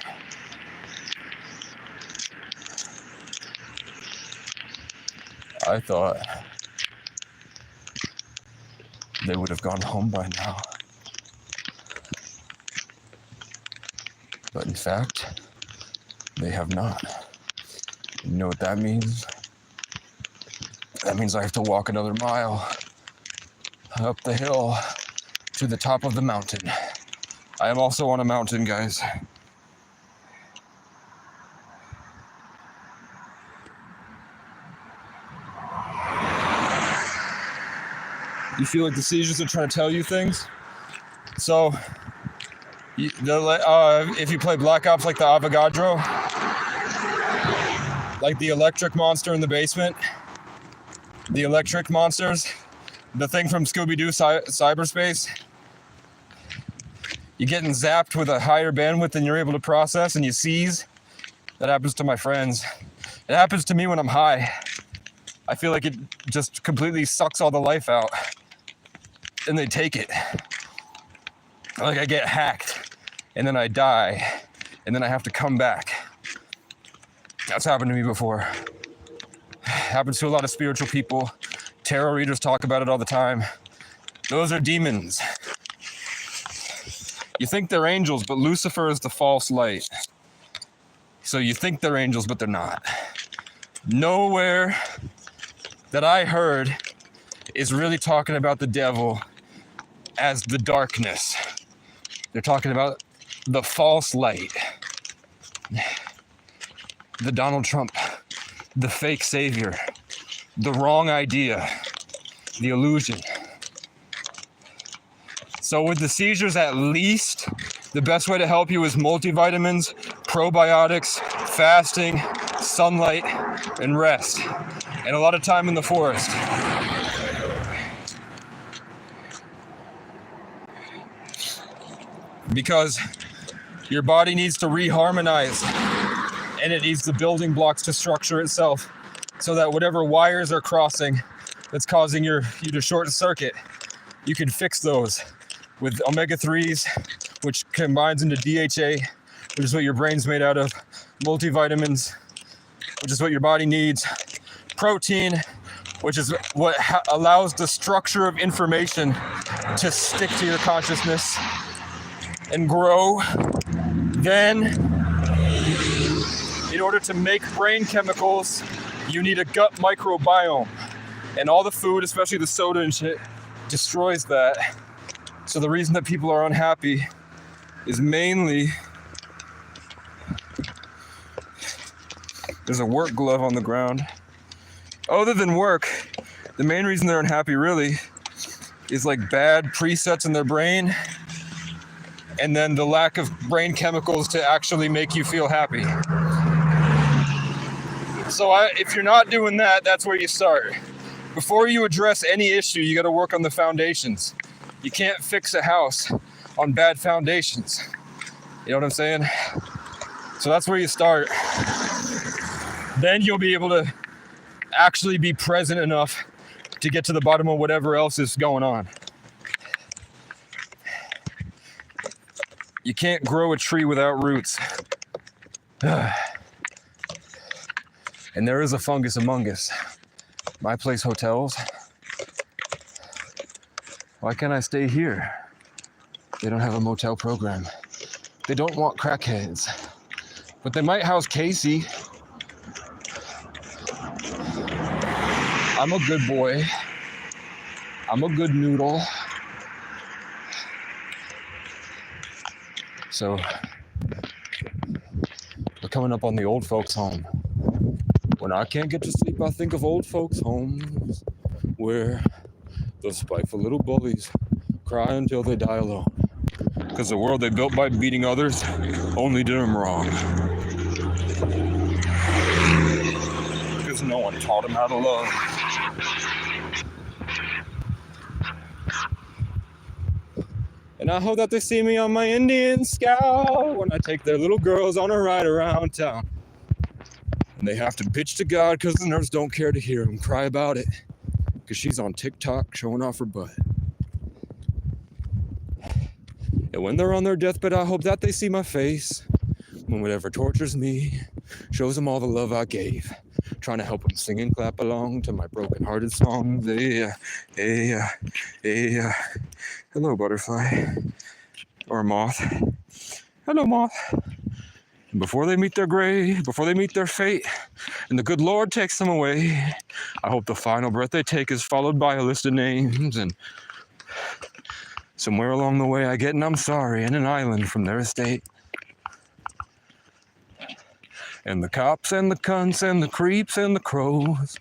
I thought they would have gone home by now. But in fact, they have not. You know what that means? That means I have to walk another mile up the hill to the top of the mountain. I am also on a mountain, guys. You feel like the seizures are trying to tell you things? So, if you play Black Ops like the Avogadro, like the electric monster in the basement, the electric monsters, the thing from Scooby-Doo cyberspace, you're getting zapped with a higher bandwidth than you're able to process and you seize. That happens to my friends. It happens to me when I'm high. I feel like it just completely sucks all the life out. And they take it. Like I get hacked and then I die and then I have to come back. That's happened to me before. Happens to a lot of spiritual people. Tarot readers talk about it all the time. Those are demons. You think they're angels, but Lucifer is the false light. So you think they're angels, but they're not. Nowhere that I heard is really talking about the devil as the darkness. They're talking about the false light. The Donald Trump, the fake savior, the wrong idea, the illusion. So with the seizures, at least, the best way to help you is multivitamins, probiotics, fasting, sunlight, and rest. And a lot of time in the forest. Because your body needs to reharmonize and it needs the building blocks to structure itself so that whatever wires are crossing that's causing you to short circuit, you can fix those with omega-3s, which combines into DHA, which is what your brain's made out of, multivitamins, which is what your body needs, protein, which is what allows the structure of information to stick to your consciousness and grow. Then, in order to make brain chemicals, you need a gut microbiome. And all the food, especially the soda and shit, destroys that. So the reason that people are unhappy is mainly there's a work glove on the ground. Other than work, the main reason they're unhappy really is like bad presets in their brain and then the lack of brain chemicals to actually make you feel happy. So if you're not doing that, that's where you start. Before you address any issue, you got to work on the foundations. You can't fix a house on bad foundations. You know what I'm saying? So that's where you start. Then you'll be able to actually be present enough to get to the bottom of whatever else is going on. You can't grow a tree without roots. And there is a fungus among us. My place hotels. Why can't I stay here? They don't have a motel program. They don't want crackheads. But they might house Casey. I'm a good boy. I'm a good noodle. So, we're coming up on the old folks' home. When I can't get to sleep, I think of old folks' homes where those spiteful little bullies cry until they die alone. Because the world they built by beating others only did them wrong. because no one taught him how to love. And I hope that they see me on my Indian scout when I take their little girls on a ride around town. And they have to bitch to God because the nerds don't care to hear them cry about it. Because she's on TikTok showing off her butt. And when they're on their deathbed, I hope that they see my face. When whatever tortures me shows them all the love I gave. Trying to help them sing and clap along to my broken-hearted songs. Hello, butterfly. Or moth. Hello, moth. And before they meet their grave, before they meet their fate, and the good Lord takes them away, I hope the final breath they take is followed by a list of names, and somewhere along the way I get an I'm sorry and an island from their estate. And the cops and the cunts and the creeps and the crows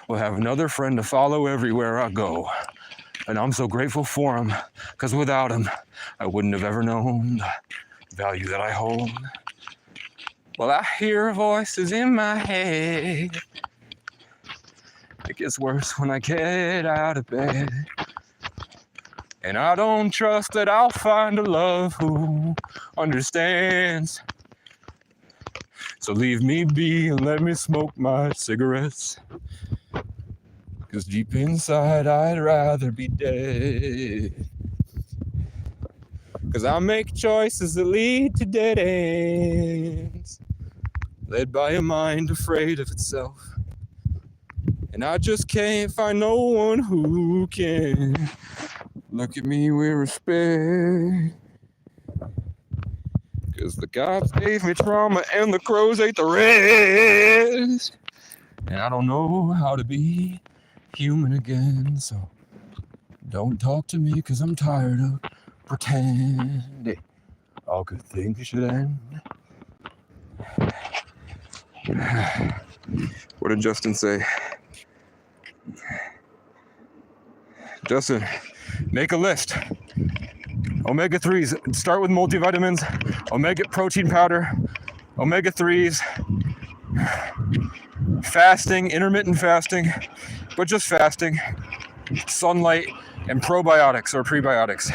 will have another friend to follow everywhere I go. And I'm so grateful for him, because without him, I wouldn't have ever known the value that I hold. Well, I hear voices in my head. It gets worse when I get out of bed. And I don't trust that I'll find a love who understands. So leave me be and let me smoke my cigarettes. 'Cause deep inside I'd rather be dead. 'Cause I make choices that lead to dead ends. Led by a mind afraid of itself. And I just can't find no one who can look at me with respect. 'Cause the cops gave me trauma and the crows ate the rest. And I don't know how to be human again, so don't talk to me 'cause I'm tired of pretending all good things should end. What did Justin say? Justin, make a list. Omega-3s, start with multivitamins, omega protein powder, omega-3s, fasting, intermittent fasting, but just fasting, sunlight, and probiotics or prebiotics.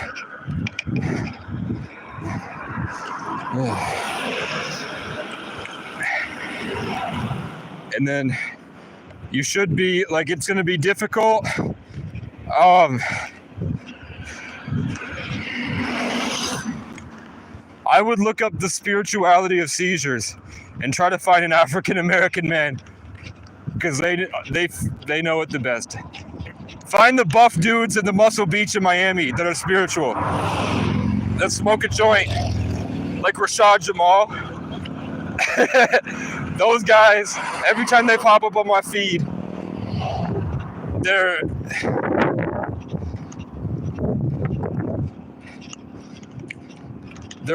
And then you should be, like, it's going to be difficult. I would look up the spirituality of seizures and try to find an African American man, because they know it the best. Find the buff dudes in the Muscle Beach in Miami that are spiritual, that smoke a joint, like Rashad Jamal. Those guys, every time they pop up on my feed, they're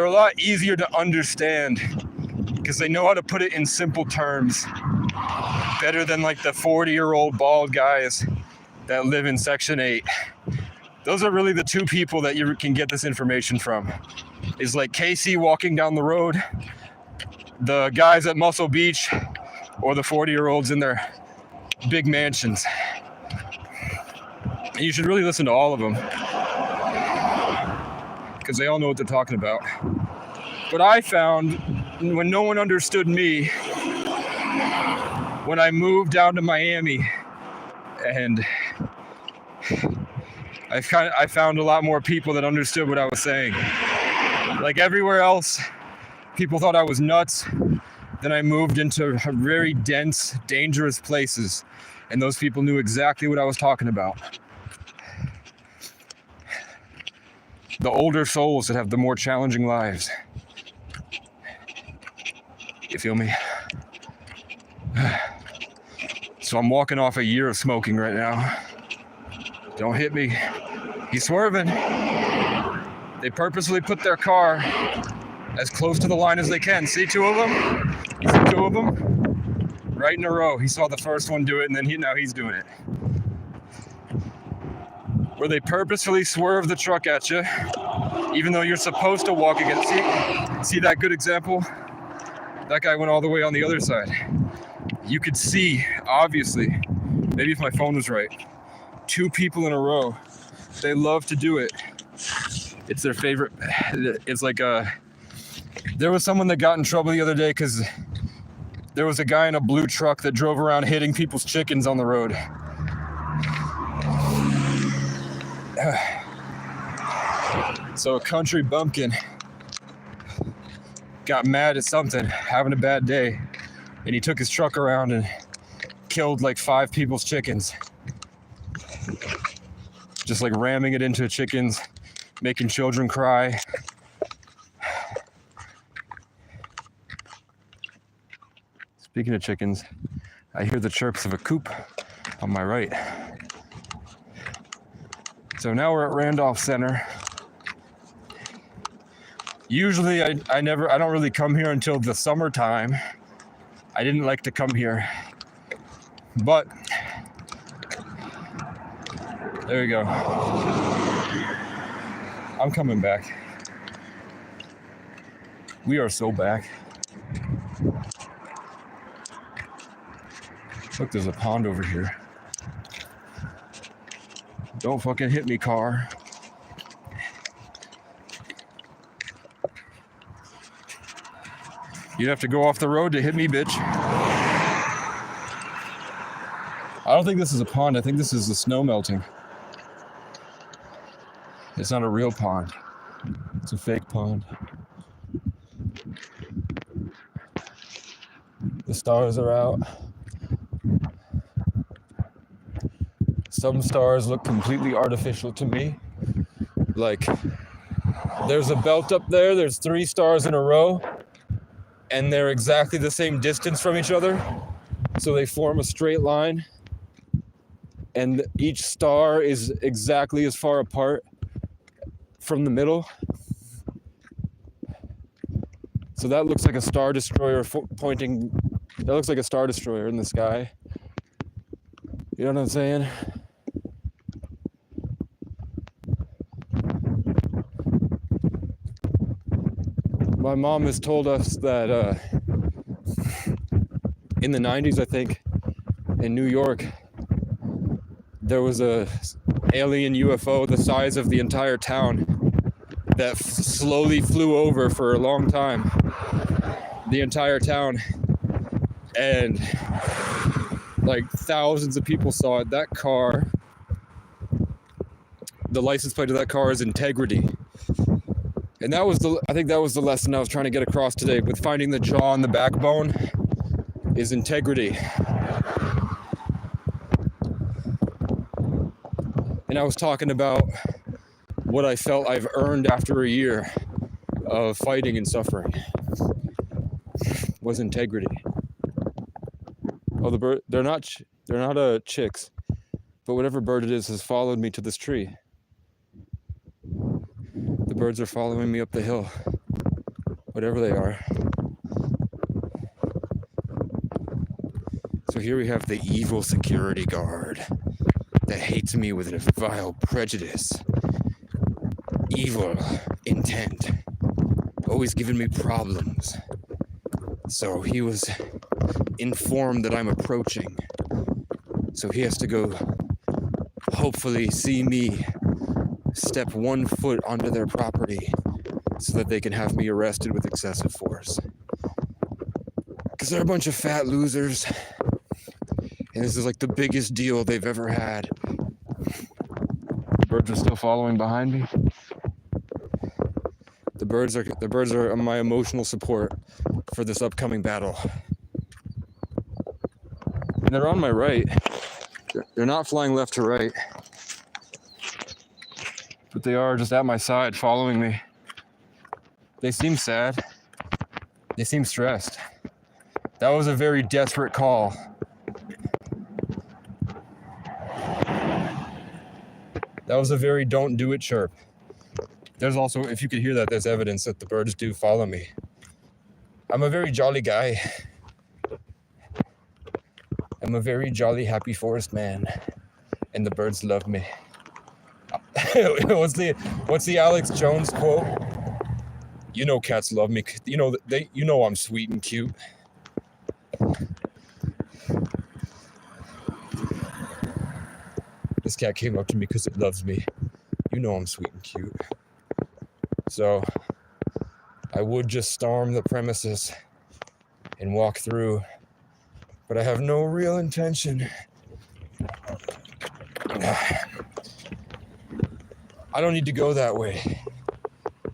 a lot easier to understand because they know how to put it in simple terms better than like the 40-year-old bald guys that live in Section 8. Those are really the two people that you can get this information from. Is like Casey walking down the road, the guys at Muscle Beach, or the 40-year-olds in their big mansions. And you should really listen to all of them, because they all know what they're talking about. But I found when no one understood me, when I moved down to Miami, and I found a lot more people that understood what I was saying. Like everywhere else, people thought I was nuts. Then I moved into very dense, dangerous places, and those people knew exactly what I was talking about. The older souls that have the more challenging lives. You feel me? So I'm walking off a year of smoking right now. Don't hit me. He's swerving. They purposely put their car as close to the line as they can. See two of them? You see two of them? Right in a row. He saw the first one do it, and then now he's doing it. Where they purposefully swerve the truck at you, even though you're supposed to walk against. See that good example? That guy went all the way on the other side. you could see, obviously, maybe if my phone was right, 2 people in a row. They love to do it. It's their favorite. It's like there was someone that got in trouble the other day because there was a guy in a blue truck that drove around hitting people's chickens on the road. So a country bumpkin got mad at something, having a bad day, and he took his truck around and killed like 5 people's chickens. Just like ramming it into chickens, making children cry. Speaking of chickens, I hear the chirps of a coop on my right. So now we're at Randolph Center. Usually I don't really come here until the summertime. I didn't like to come here, but there you go. I'm coming back. We are so back. Look, there's a pond over here. Don't fucking hit me, car. You'd have to go off the road to hit me, bitch. I don't think this is a pond. I think this is the snow melting. It's not a real pond. It's a fake pond. The stars are out. Some stars look completely artificial to me. Like, there's a belt up there. There's 3 stars in a row. And they're exactly the same distance from each other. So they form a straight line. And each star is exactly as far apart from the middle. So that looks like a star destroyer pointing. That looks like a star destroyer in the sky. You know what I'm saying? My mom has told us that in the 90s, I think, in New York, there was a alien UFO the size of the entire town that slowly flew over for a long time. The entire town. And like thousands of people saw it. That car, the license plate of that car is integrity. And that was I think that was the lesson I was trying to get across today with finding the jaw and the backbone is integrity. And I was talking about what I felt I've earned after a year of fighting and suffering was integrity. Oh, the bird, they're not chicks, but whatever bird it is has followed me to this tree. The birds are following me up the hill, whatever they are. So here we have the evil security guard that hates me with a vile prejudice, evil intent, always giving me problems. So he was informed that I'm approaching. So he has to go hopefully see me step 1 foot onto their property so that they can have me arrested with excessive force. Because they're a bunch of fat losers. And this is like the biggest deal they've ever had. The birds are still following behind me. The birds are my emotional support for this upcoming battle. And they're on my right. They're not flying left to right. But they are just at my side following me. They seem sad. They seem stressed. That was a very desperate call. That was a very don't do it chirp. There's also, if you could hear that, there's evidence that the birds do follow me. I'm a very jolly guy. I'm a very jolly, happy forest man. And the birds love me. What's the Alex Jones quote? You know cats love me. You know I'm sweet and cute. This cat came up to me because it loves me. You know I'm sweet and cute. So I would just storm the premises and walk through, but I have no real intention. I don't need to go that way.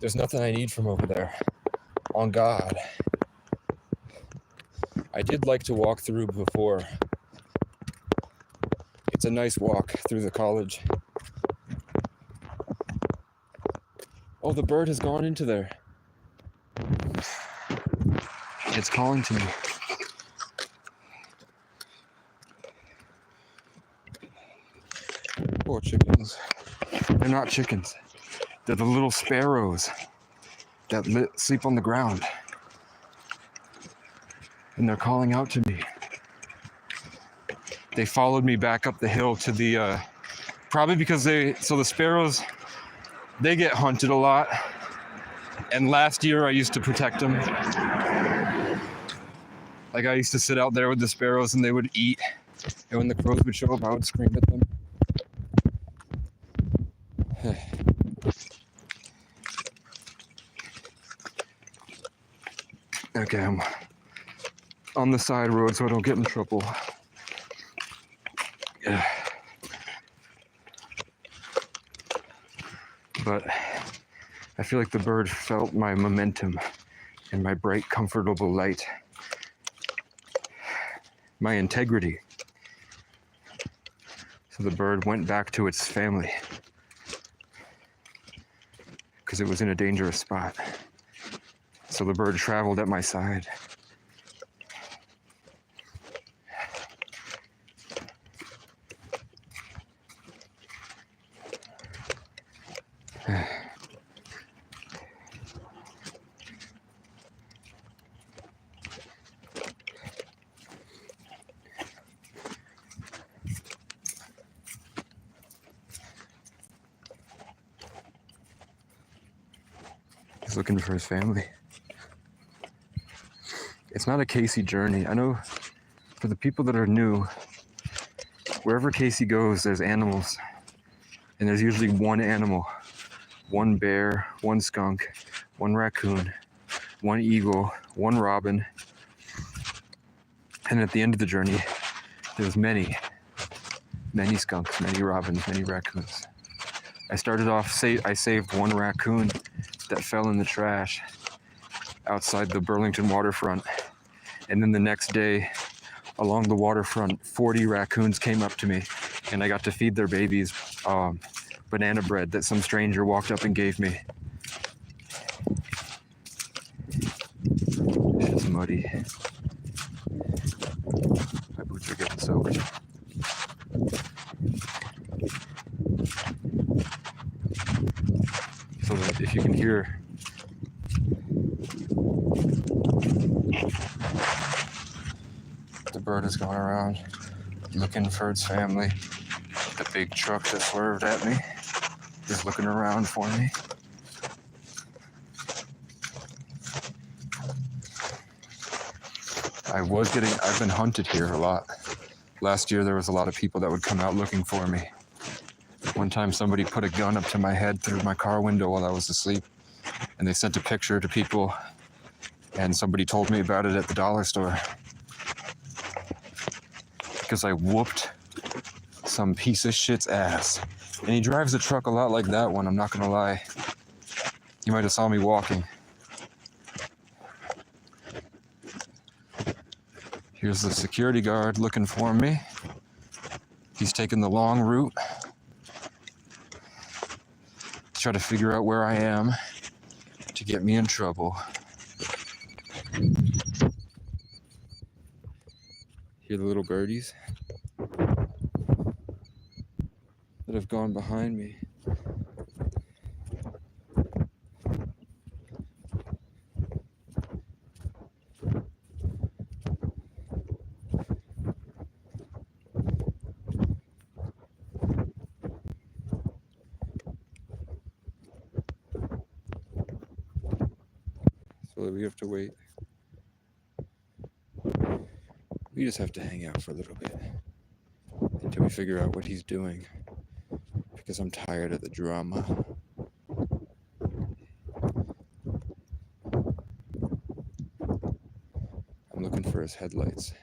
There's nothing I need from over there. On God. I did like to walk through before. It's a nice walk through the college. Oh, the bird has gone into there. It's calling to me. Poor chickens. They're not chickens. They're the little sparrows that sleep on the ground. And they're calling out to me. They followed me back up the hill to the, probably because the sparrows, they get hunted a lot. And last year I used to protect them. Like I used to sit out there with the sparrows and they would eat. And when the crows would show up, I would scream at them. Okay, I'm on the side road so I don't get in trouble. Yeah. But I feel like the bird felt my momentum and my bright, comfortable light. My integrity. So the bird went back to its family because it was in a dangerous spot. So the bird traveled at my side. He's looking for his family. It's not a Casey journey. I know for the people that are new, wherever Casey goes, there's animals. And there's usually one animal. One bear, one skunk, one raccoon, one eagle, one robin. And at the end of the journey, there's many skunks, many robins, many raccoons. I started off, I saved one raccoon that fell in the trash outside the Burlington waterfront. And then the next day, along the waterfront, 40 raccoons came up to me and I got to feed their babies banana bread that some stranger walked up and gave me. It's muddy. My boots are getting soaked. So that if you can hear the bird is going around looking for its family. The big truck that swerved at me is looking around for me. I've been hunted here a lot. Last year there was a lot of people that would come out looking for me. One time somebody put a gun up to my head through my car window while I was asleep, and they sent a picture to people, and somebody told me about it at the dollar store. Because I whooped some piece of shit's ass. And he drives a truck a lot like that one, I'm not gonna lie. You might have saw me walking. Here's the security guard looking for me. He's taking the long route to try to figure out where I am to get me in trouble. Hear the little birdies that have gone behind me. So we have to wait. We just have to hang out for a little bit until we figure out what he's doing. because I'm tired of the drama. I'm looking for his headlights.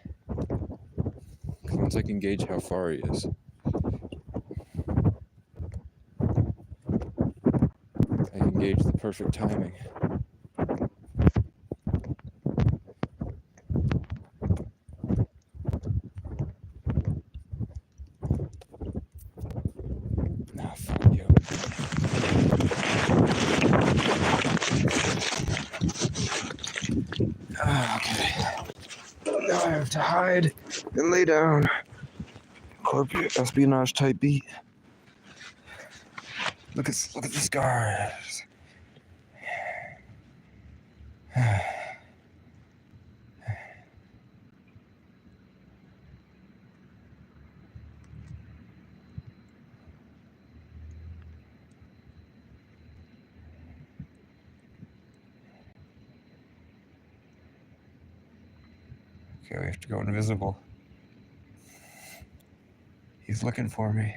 Because once I can gauge how far he is, I can gauge the perfect timing. Ah, fuck you. Okay. Now I have to hide and lay down. Corporate espionage type beat. Look at the scars. Okay, we have to go invisible. He's looking for me.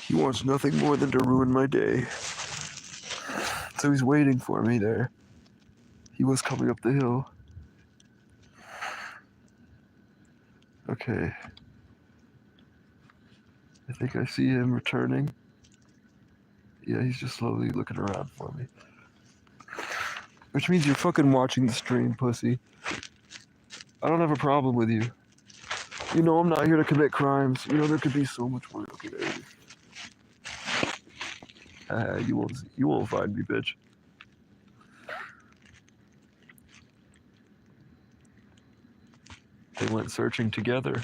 He wants nothing more than to ruin my day. So he's waiting for me there. He was coming up the hill. Okay. I think I see him returning. Yeah, he's just slowly looking around for me. Which means you're fucking watching the stream, pussy. I don't have a problem with you. You know I'm not here to commit crimes. You know there could be so much more. Okay, there it is. You won't find me, bitch. They went searching together.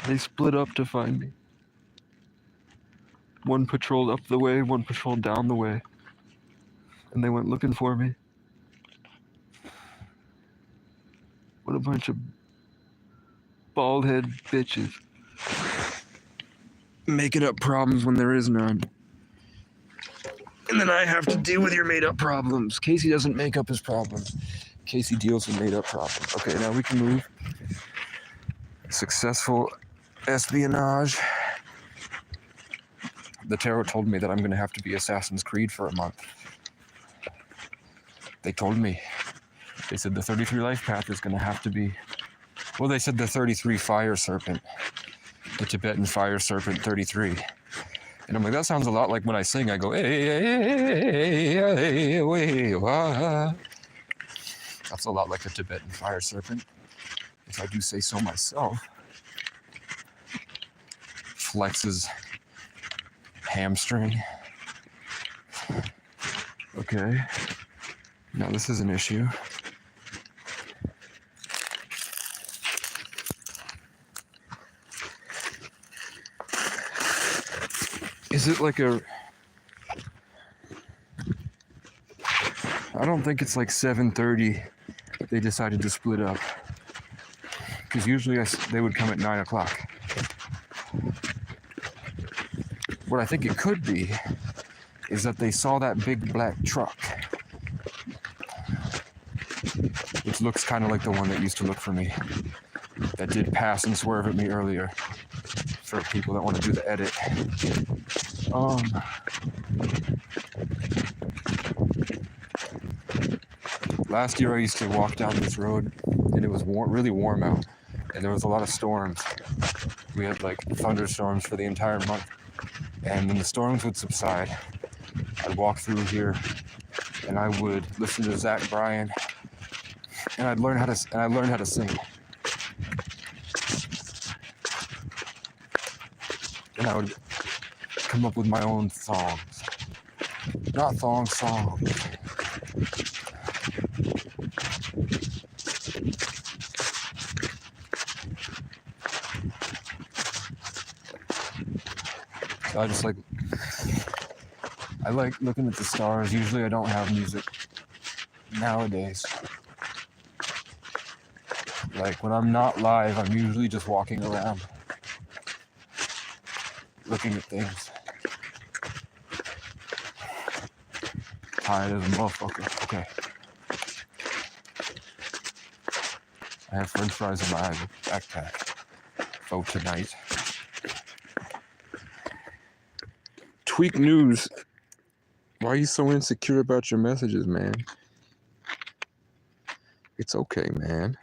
They split up to find me. One patrolled up the way, one patrolled down the way. And they went looking for me. What a bunch of bald-head bitches. Making up problems when there is none. And then I have to deal with your made-up problems. Casey doesn't make up his problems. Casey deals with made-up problems. Okay, now we can move. Successful espionage. The tarot told me that I'm going to have to be Assassin's Creed for a month. They told me. They said the 33 life path is going to have to be... Well, they said the 33 fire serpent. The Tibetan fire serpent 33. And I'm like, that sounds a lot like when I sing. I go, that's a lot like a Tibetan fire serpent, if I do say so myself. Flexes hamstring. Okay. Now this is an issue. Is it like a... I don't think it's like 7:30 they decided to split up. Because usually they would come at 9 o'clock. What I think it could be is that they saw that big black truck, which looks kind of like the one that used to look for me, that did pass and swerve at me earlier, for people that want to do the edit. Last year I used to walk down this road and it was really warm out and there was a lot of storms. We had like thunderstorms for the entire month. And when the storms would subside, I'd walk through here and I would listen to Zach Bryan and I learned how to sing. And I would come up with my own songs. Not songs. So I like looking at the stars. Usually I don't have music nowadays. Like when I'm not live, I'm usually just walking around, looking at things. Tired as a motherfucker. Okay. I have french fries in my backpack for tonight. Tweak News. Why are you so insecure about your messages, man? It's okay, man.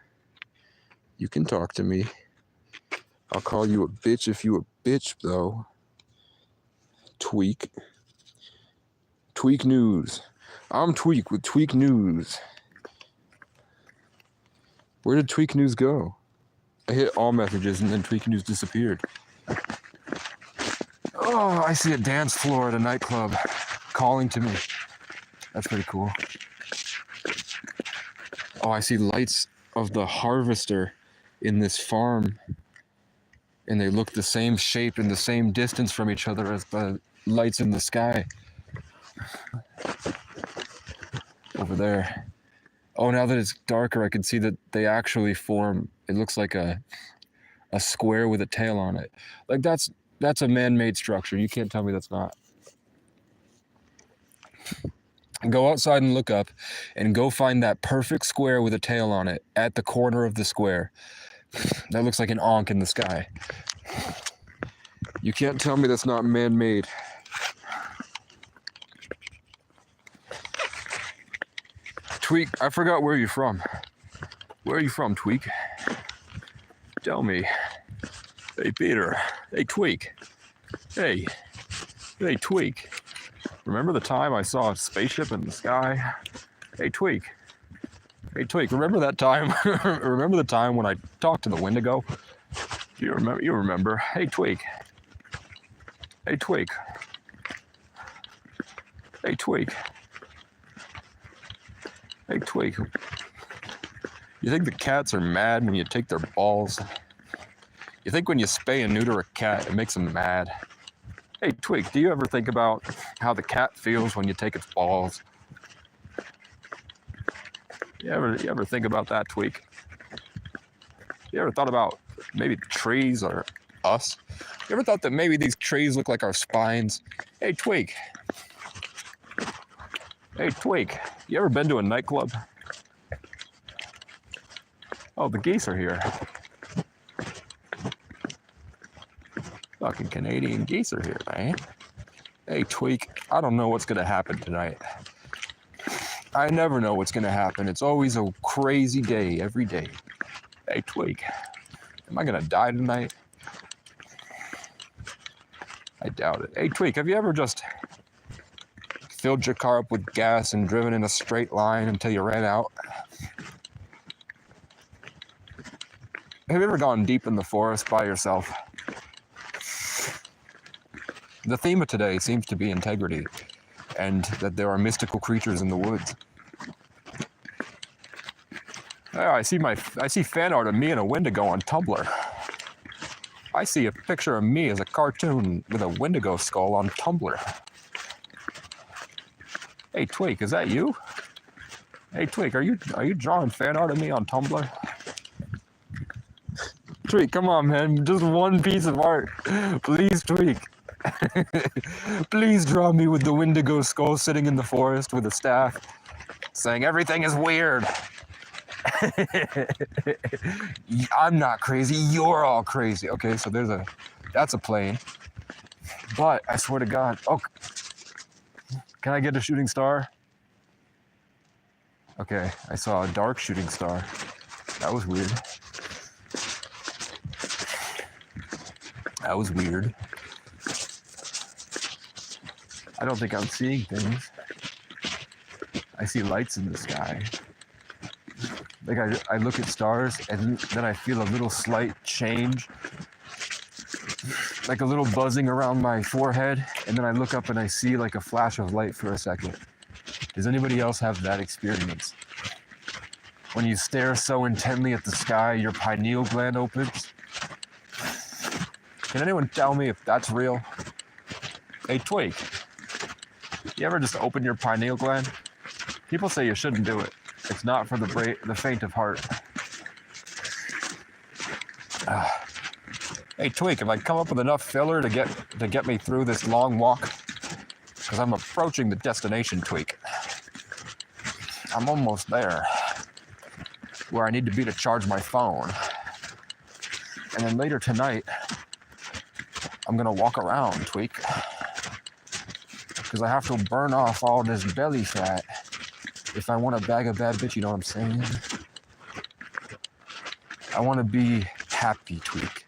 You can talk to me. I'll call you a bitch if you a bitch, though. Tweak. Tweak News. I'm Tweak with Tweak News. Where did Tweak News go? I hit all messages and then Tweak News disappeared. Oh, I see a dance floor at a nightclub calling to me. That's pretty cool. Oh, I see lights of the harvester in this farm. And they look the same shape and the same distance from each other as the lights in the sky. Over there. Oh, now that it's darker, I can see that they actually form. It looks like a square with a tail on it. Like that's a man-made structure. You can't tell me that's not. Go outside and look up and go find that perfect square with a tail on it at the corner of the square. That looks like an ankh in the sky. You can't tell me that's not man-made. Tweak, I forgot where you're from. Where are you from, Tweak? Tell me. Hey, Peter. Hey, Tweak. Hey. Hey, Tweak. Remember the time I saw a spaceship in the sky? Hey, Tweak. Hey, Tweak, remember that time? Remember the time when I talked to the Wendigo? You remember. Hey, Tweak. Hey, Tweak. Hey, Tweak. Hey, Tweak. You think the cats are mad when you take their balls? You think when you spay and neuter a cat, it makes them mad? Hey, Tweak, do you ever think about how the cat feels when you take its balls? You ever think about that, Tweak? You ever thought about maybe trees or us? You ever thought that maybe these trees look like our spines? Hey, Tweak. Hey, Tweak, you ever been to a nightclub? Oh, the geese are here. Fucking Canadian geese are here, man. Hey, Tweak, I don't know what's gonna happen tonight. I never know what's gonna happen. It's always a crazy day, every day. Hey, Tweak, am I gonna die tonight? I doubt it. Hey, Tweak, have you ever just filled your car up with gas and driven in a straight line until you ran out? Have you ever gone deep in the forest by yourself? The theme of today seems to be integrity, and that there are mystical creatures in the woods. Oh, I see fan art of me and a Wendigo on Tumblr. I see a picture of me as a cartoon with a Wendigo skull on Tumblr. Hey, Tweak, is that you? Hey, Tweak, are you drawing fan art of me on Tumblr? Tweak, come on, man. Just one piece of art. Please, Tweak. Please draw me with the Wendigo skull sitting in the forest with a staff saying everything is weird. I'm not crazy. You're all crazy. Okay, so that's a plane. But I swear to God. Oh, can I get a shooting star? Okay, I saw a dark shooting star. That was weird. That was weird. I don't think I'm seeing things. I see lights in the sky. Like I look at stars and then I feel a little slight change. Like a little buzzing around my forehead, and then I look up and I see like a flash of light for a second. Does anybody else have that experience? When you stare so intently at the sky, your pineal gland opens? Can anyone tell me if that's real? Hey, Tweak, you ever just open your pineal gland? People say you shouldn't do it. It's not for the faint of heart. Hey, Tweak, if I come up with enough filler to get me through this long walk, because I'm approaching the destination, Tweak. I'm almost there, where I need to be to charge my phone. And then later tonight, I'm gonna walk around, Tweak, because I have to burn off all this belly fat if I want to bag a bad bitch, you know what I'm saying? I want to be happy, Tweak.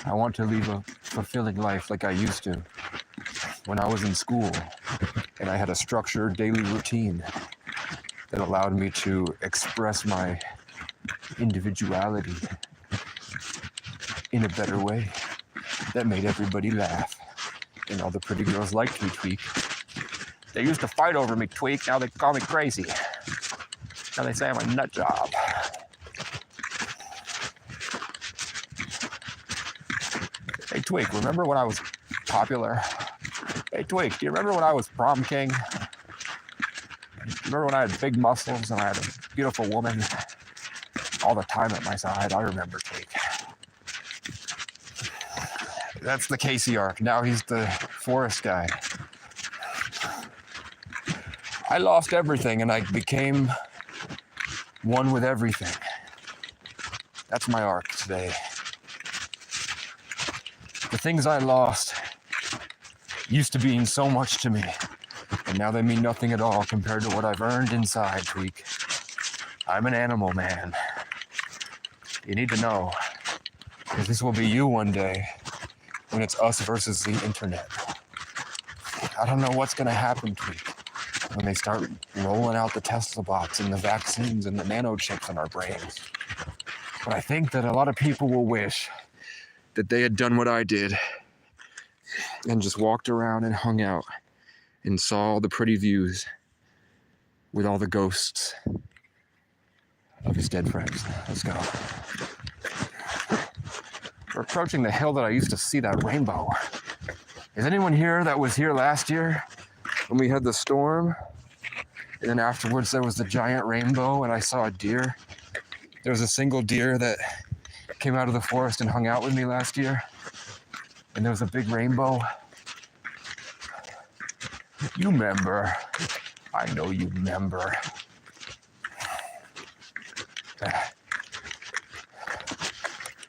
I want to live a fulfilling life like I used to when I was in school and I had a structured daily routine that allowed me to express my individuality in a better way that made everybody laugh. And all the pretty girls liked me, Tweak. They used to fight over me, Tweak. Now they call me crazy. Now they say I'm a nut job. Hey, Tweak, remember when I was popular? Hey, Tweak, do you remember when I was prom king? Remember when I had big muscles and I had a beautiful woman all the time at my side? I remember, Tweak. That's the Casey arc. Now he's the forest guy. I lost everything and I became one with everything. That's my arc today. The things I lost used to mean so much to me, and now they mean nothing at all compared to what I've earned inside, Tweak. I'm an animal, man. You need to know, because this will be you one day when it's us versus the internet. I don't know what's going to happen, Tweak, when they start rolling out the Tesla bots and the vaccines and the nanochips in our brains. But I think that a lot of people will wish that they had done what I did and just walked around and hung out and saw all the pretty views with all the ghosts of his dead friends. Let's go. We're approaching the hill that I used to see that rainbow. Is anyone here that was here last year when we had the storm? And then afterwards there was the giant rainbow and I saw a deer. There was a single deer that came out of the forest and hung out with me last year. And there was a big rainbow. You remember. I know you remember.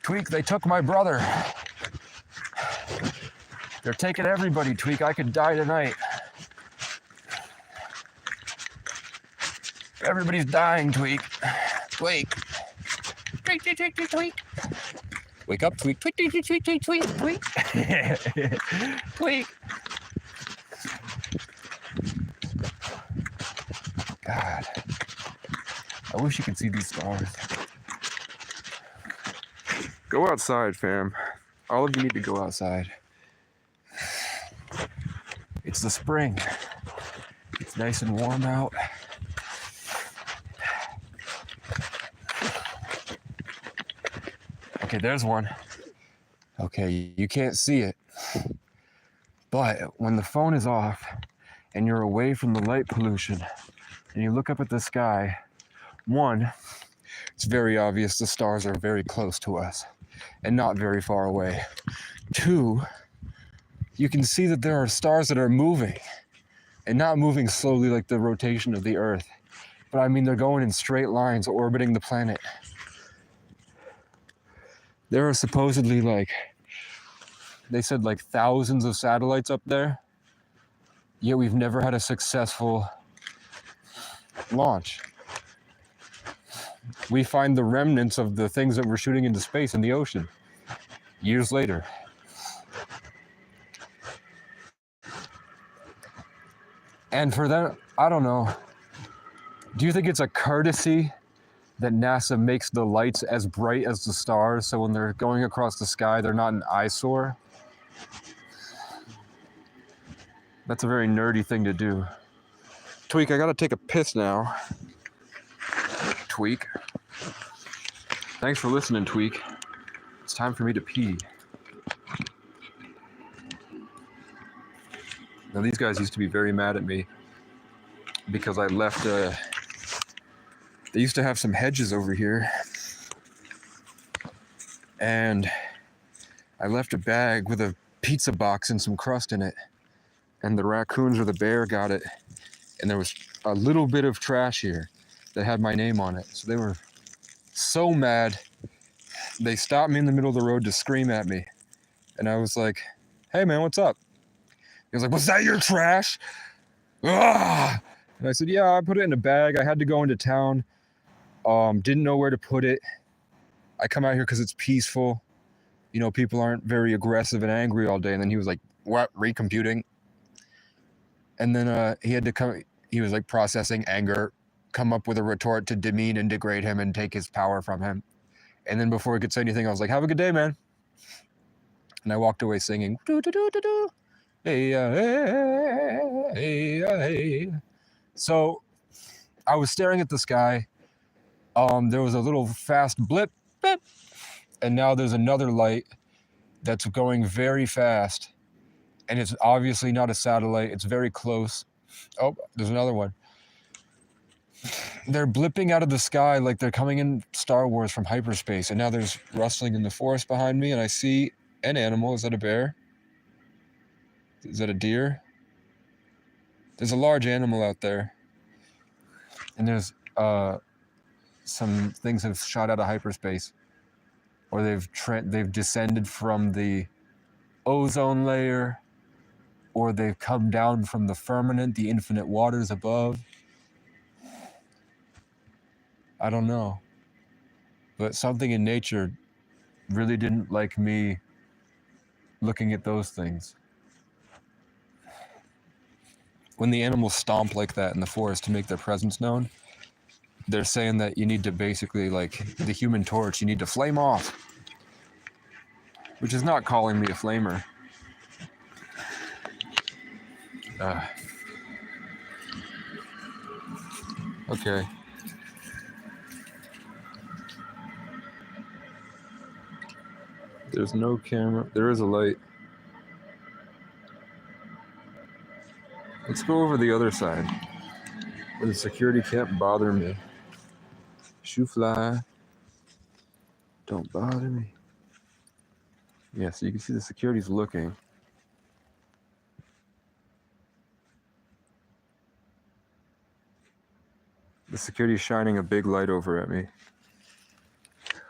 Tweak, they took my brother. They're taking everybody, Tweak. I could die tonight. Everybody's dying, Tweak. Tweak. Tweak, tweak, tweak, tweak, tweak. Wake up, Tweak. Tweak, tweak, tweak, tweak, tweak, tweak, tweak. Tweak. God. I wish you could see these stars. Go outside, fam. All of you need to go outside. It's the spring. It's nice and warm out. Okay, there's one. Okay, you can't see it. But when the phone is off and you're away from the light pollution and you look up at the sky, one, it's very obvious the stars are very close to us and not very far away. Two, you can see that there are stars that are moving and not moving slowly like the rotation of the Earth. But I mean, they're going in straight lines orbiting the planet. There are supposedly they said thousands of satellites up there, yet we've never had a successful launch. We find the remnants of the things that we're shooting into space in the ocean years later. And for that, I don't know. Do you think it's a courtesy that NASA makes the lights as bright as the stars so when they're going across the sky, they're not an eyesore? That's a very nerdy thing to do. Tweak, I gotta take a piss now. Tweak. Thanks for listening, Tweak. It's time for me to pee. Now, these guys used to be very mad at me because I left they used to have some hedges over here. And I left a bag with a pizza box and some crust in it, and the raccoons or the bear got it, and there was a little bit of trash here that had my name on it. So they were so mad. They stopped me in the middle of the road to scream at me, and I was like, "Hey man, what's up?" He was like, "Was that your trash?" Ah! And I said, "Yeah, I put it in a bag. I had to go into town. Didn't know where to put it. I come out here because it's peaceful. You know, people aren't very aggressive and angry all day." And then he was like, "What? Recomputing?" And then he had to come. He was like processing anger, come up with a retort to demean and degrade him and take his power from him. And then before he could say anything, I was like, "Have a good day, man." And I walked away singing, "Do do do do do, hey hey hey hey." So I was staring at the sky. There was a little fast blip, blip, and now there's another light that's going very fast, and it's obviously not a satellite. It's very close. Oh, there's another one. They're blipping out of the sky like they're coming in Star Wars from hyperspace, and now there's rustling in the forest behind me, and I see an animal. Is that a bear? Is that a deer? There's a large animal out there, and there's some things have shot out of hyperspace, or they've descended from the ozone layer, or they've come down from the firmament, the infinite waters above. I don't know. But something in nature really didn't like me looking at those things. When the animals stomp like that in the forest to make their presence known, they're saying that you need to basically, like the Human Torch, you need to flame off. Which is not calling me a flamer. Okay. There's no camera. There is a light. Let's go over the other side, where the security can't bother me. Shoo fly. Don't bother me. Yeah, so you can see the security's looking. The security's shining a big light over at me.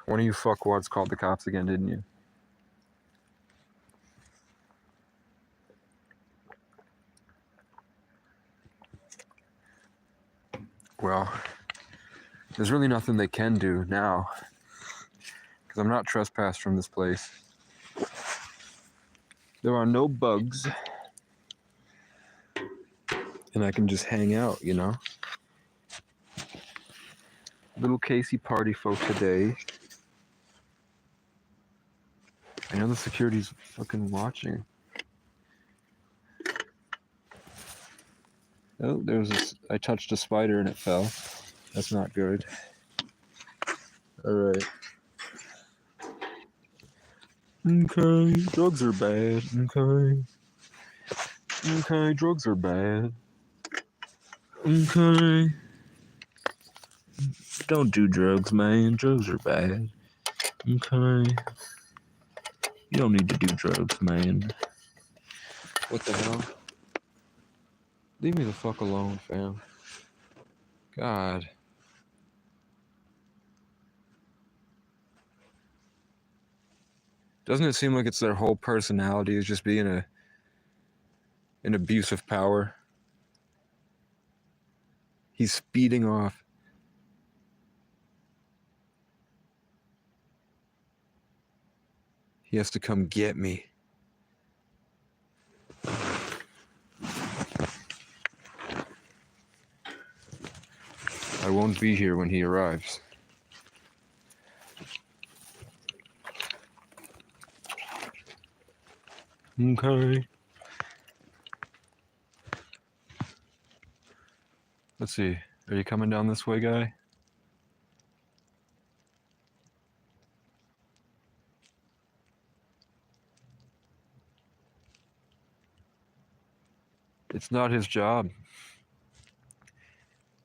One of you fuckwads called the cops again, didn't you? Well, there's really nothing they can do now, because I'm not trespassed from this place. There are no bugs, and I can just hang out, you know? Little Casey party for today. I know the security's fucking watching. Oh, I touched a spider and it fell. That's not good. Alright. Okay, drugs are bad. Okay, drugs are bad. Okay. Don't do drugs, man. Drugs are bad. Okay. You don't need to do drugs, man. What the hell? Leave me the fuck alone, fam. God. Doesn't it seem like it's their whole personality is just being an abuse of power? He's speeding off. He has to come get me. I won't be here when he arrives. Okay. Let's see. Are you coming down this way, guy? It's not his job.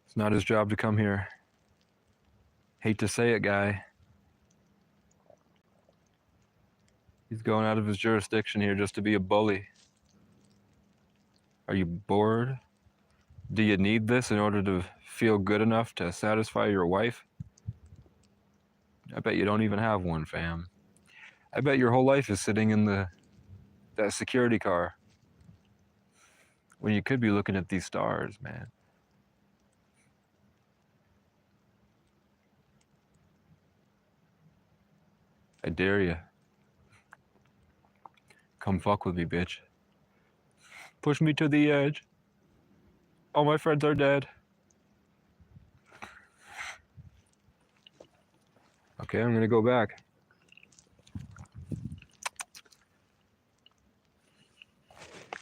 It's not his job to come here. Hate to say it, guy. He's going out of his jurisdiction here just to be a bully. Are you bored? Do you need this in order to feel good enough to satisfy your wife? I bet you don't even have one, fam. I bet your whole life is sitting in that security car when you could be looking at these stars, man. I dare you. Come fuck with me, bitch. Push me to the edge. All my friends are dead. Okay, I'm gonna go back.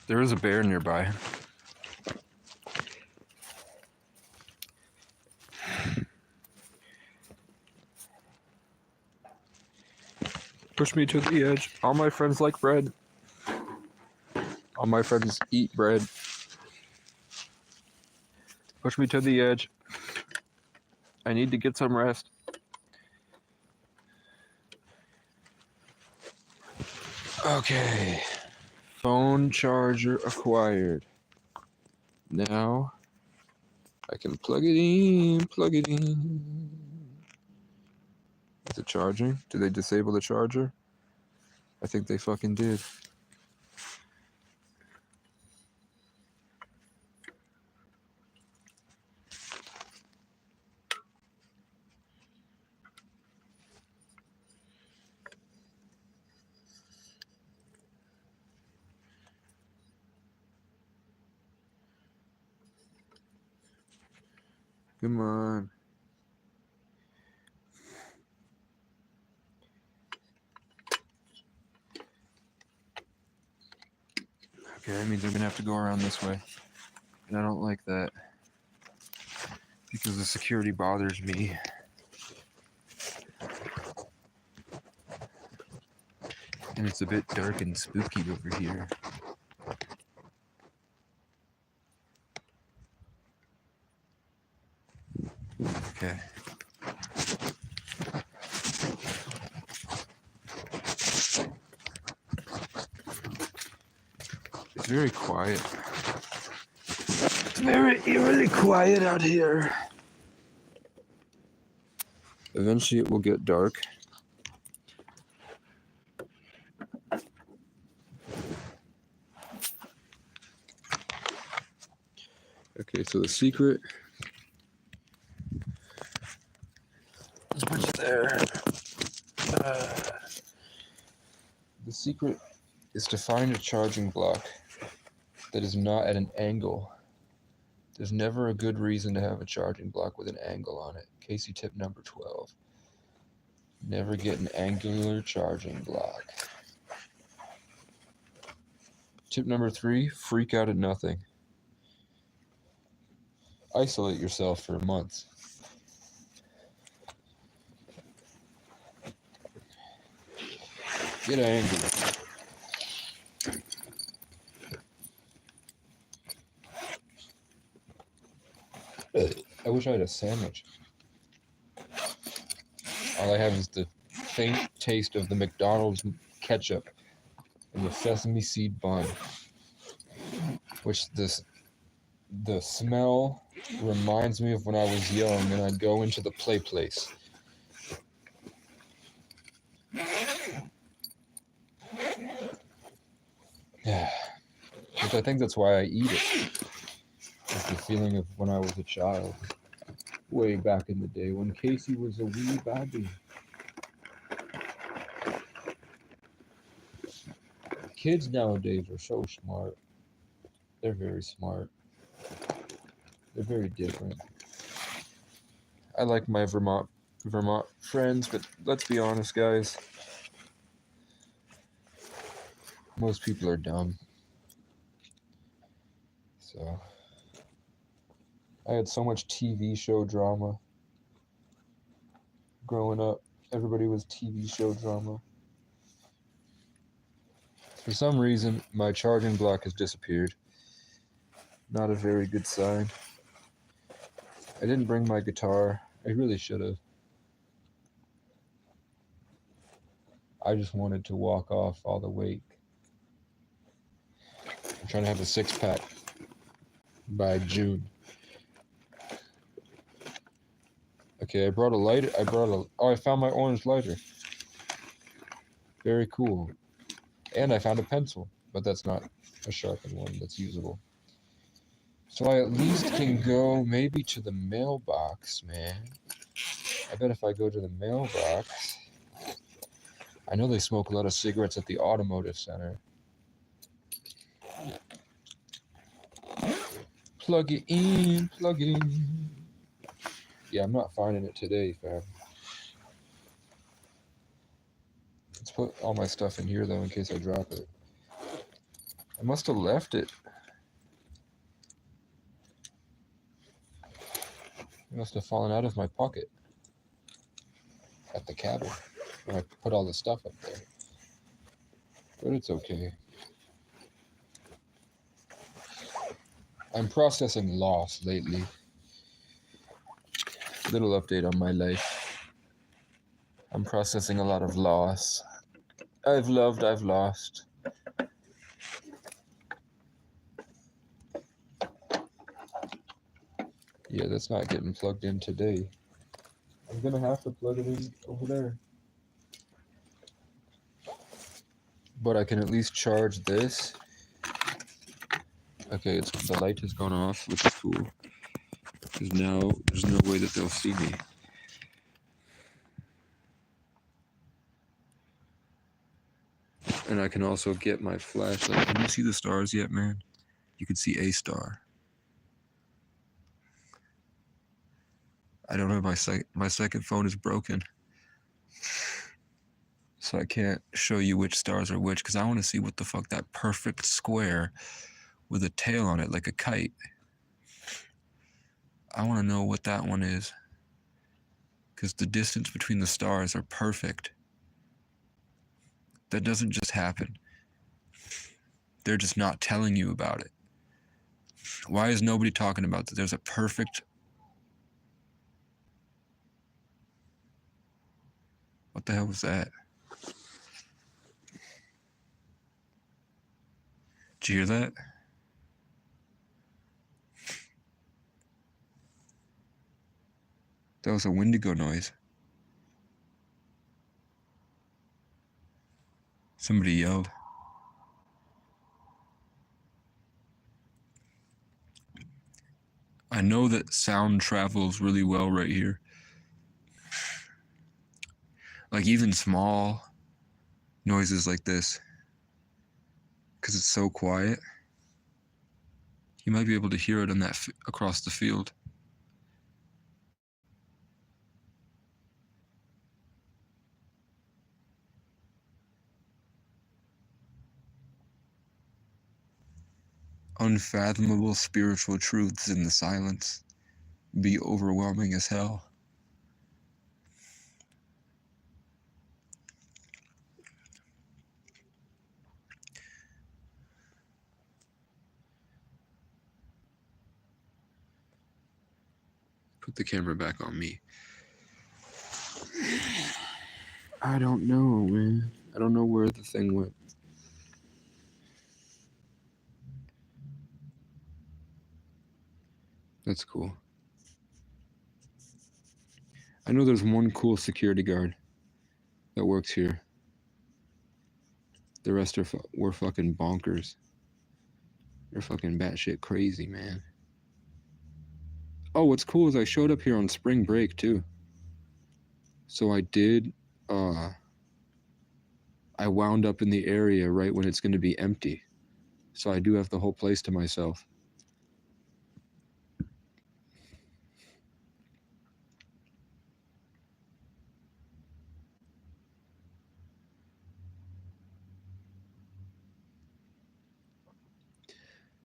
There is a bear nearby. Push me to the edge. All my friends like bread. All my friends eat bread. Push me to the edge. I need to get some rest. Okay. Phone charger acquired. Now I can plug it in, plug it in. Is it charging? Did they disable the charger? I think they fucking did. Come on. Okay, that means I'm gonna have to go around this way. And I don't like that. Because the security bothers me. And it's a bit dark and spooky over here. Okay. It's very quiet. It's very eerily quiet out here. Eventually it will get dark. Okay, so the secret is put it there. The secret is to find a charging block that is not at an angle. There's never a good reason to have a charging block with an angle on it. Casey tip number 12. Never get an angular charging block. Tip number 3, freak out at nothing. Isolate yourself for a month. Get angry. I wish I had a sandwich. All I have is the faint taste of the McDonald's ketchup and the sesame seed bun, which the smell reminds me of when I was young and I'd go into the play place. Yeah, which I think that's why I eat it. It's the feeling of when I was a child, way back in the day when Casey was a wee baby. Kids nowadays are so smart. They're very smart. They're very different. I like my Vermont friends, but let's be honest, guys. Most people are dumb. So, I had so much TV show drama growing up. Everybody was TV show drama. For some reason, my charging block has disappeared. Not a very good sign. I didn't bring my guitar. I really should have. I just wanted to walk off all the weight. I'm trying to have a six-pack by June. Okay, I brought a lighter. Oh, I found my orange lighter. Very cool. And I found a pencil, but that's not a sharpened one. That's usable. So I at least can go maybe to the mailbox, man. I bet if I go to the mailbox... I know they smoke a lot of cigarettes at the automotive center. Plug it in, plug it in. Yeah, I'm not finding it today, fam. Let's put all my stuff in here, though, in case I drop it. I must have left it. It must have fallen out of my pocket at the cabin when I put all the stuff up there. But it's okay. I'm processing loss lately. Little update on my life. I'm processing a lot of loss. I've loved, I've lost. Yeah, that's not getting plugged in today. I'm gonna have to plug it in over there. But I can at least charge this. Okay, the light has gone off, which is cool. Because now there's no way that they'll see me. And I can also get my flashlight. Can you see the stars yet, man? You can see a star. I don't know, my second phone is broken. So I can't show you which stars are which, because I want to see what the fuck that perfect square with a tail on it like a kite. I want to know what that one is. Because the distance between the stars are perfect. That doesn't just happen. They're just not telling you about it. Why is nobody talking about that? There's a perfect... What the hell was that? Did you hear that? That was a Wendigo noise. Somebody yelled. I know that sound travels really well right here. Like even small noises like this. Because it's so quiet. You might be able to hear it on that across the field. Unfathomable spiritual truths in the silence. Be overwhelming as hell. Put the camera back on me. I don't know, man. I don't know where the thing went. That's cool. I know there's one cool security guard that works here. The rest were fucking bonkers. They're fucking batshit crazy, man. Oh, what's cool is I showed up here on spring break, too. So I wound up in the area right when it's going to be empty. So I do have the whole place to myself.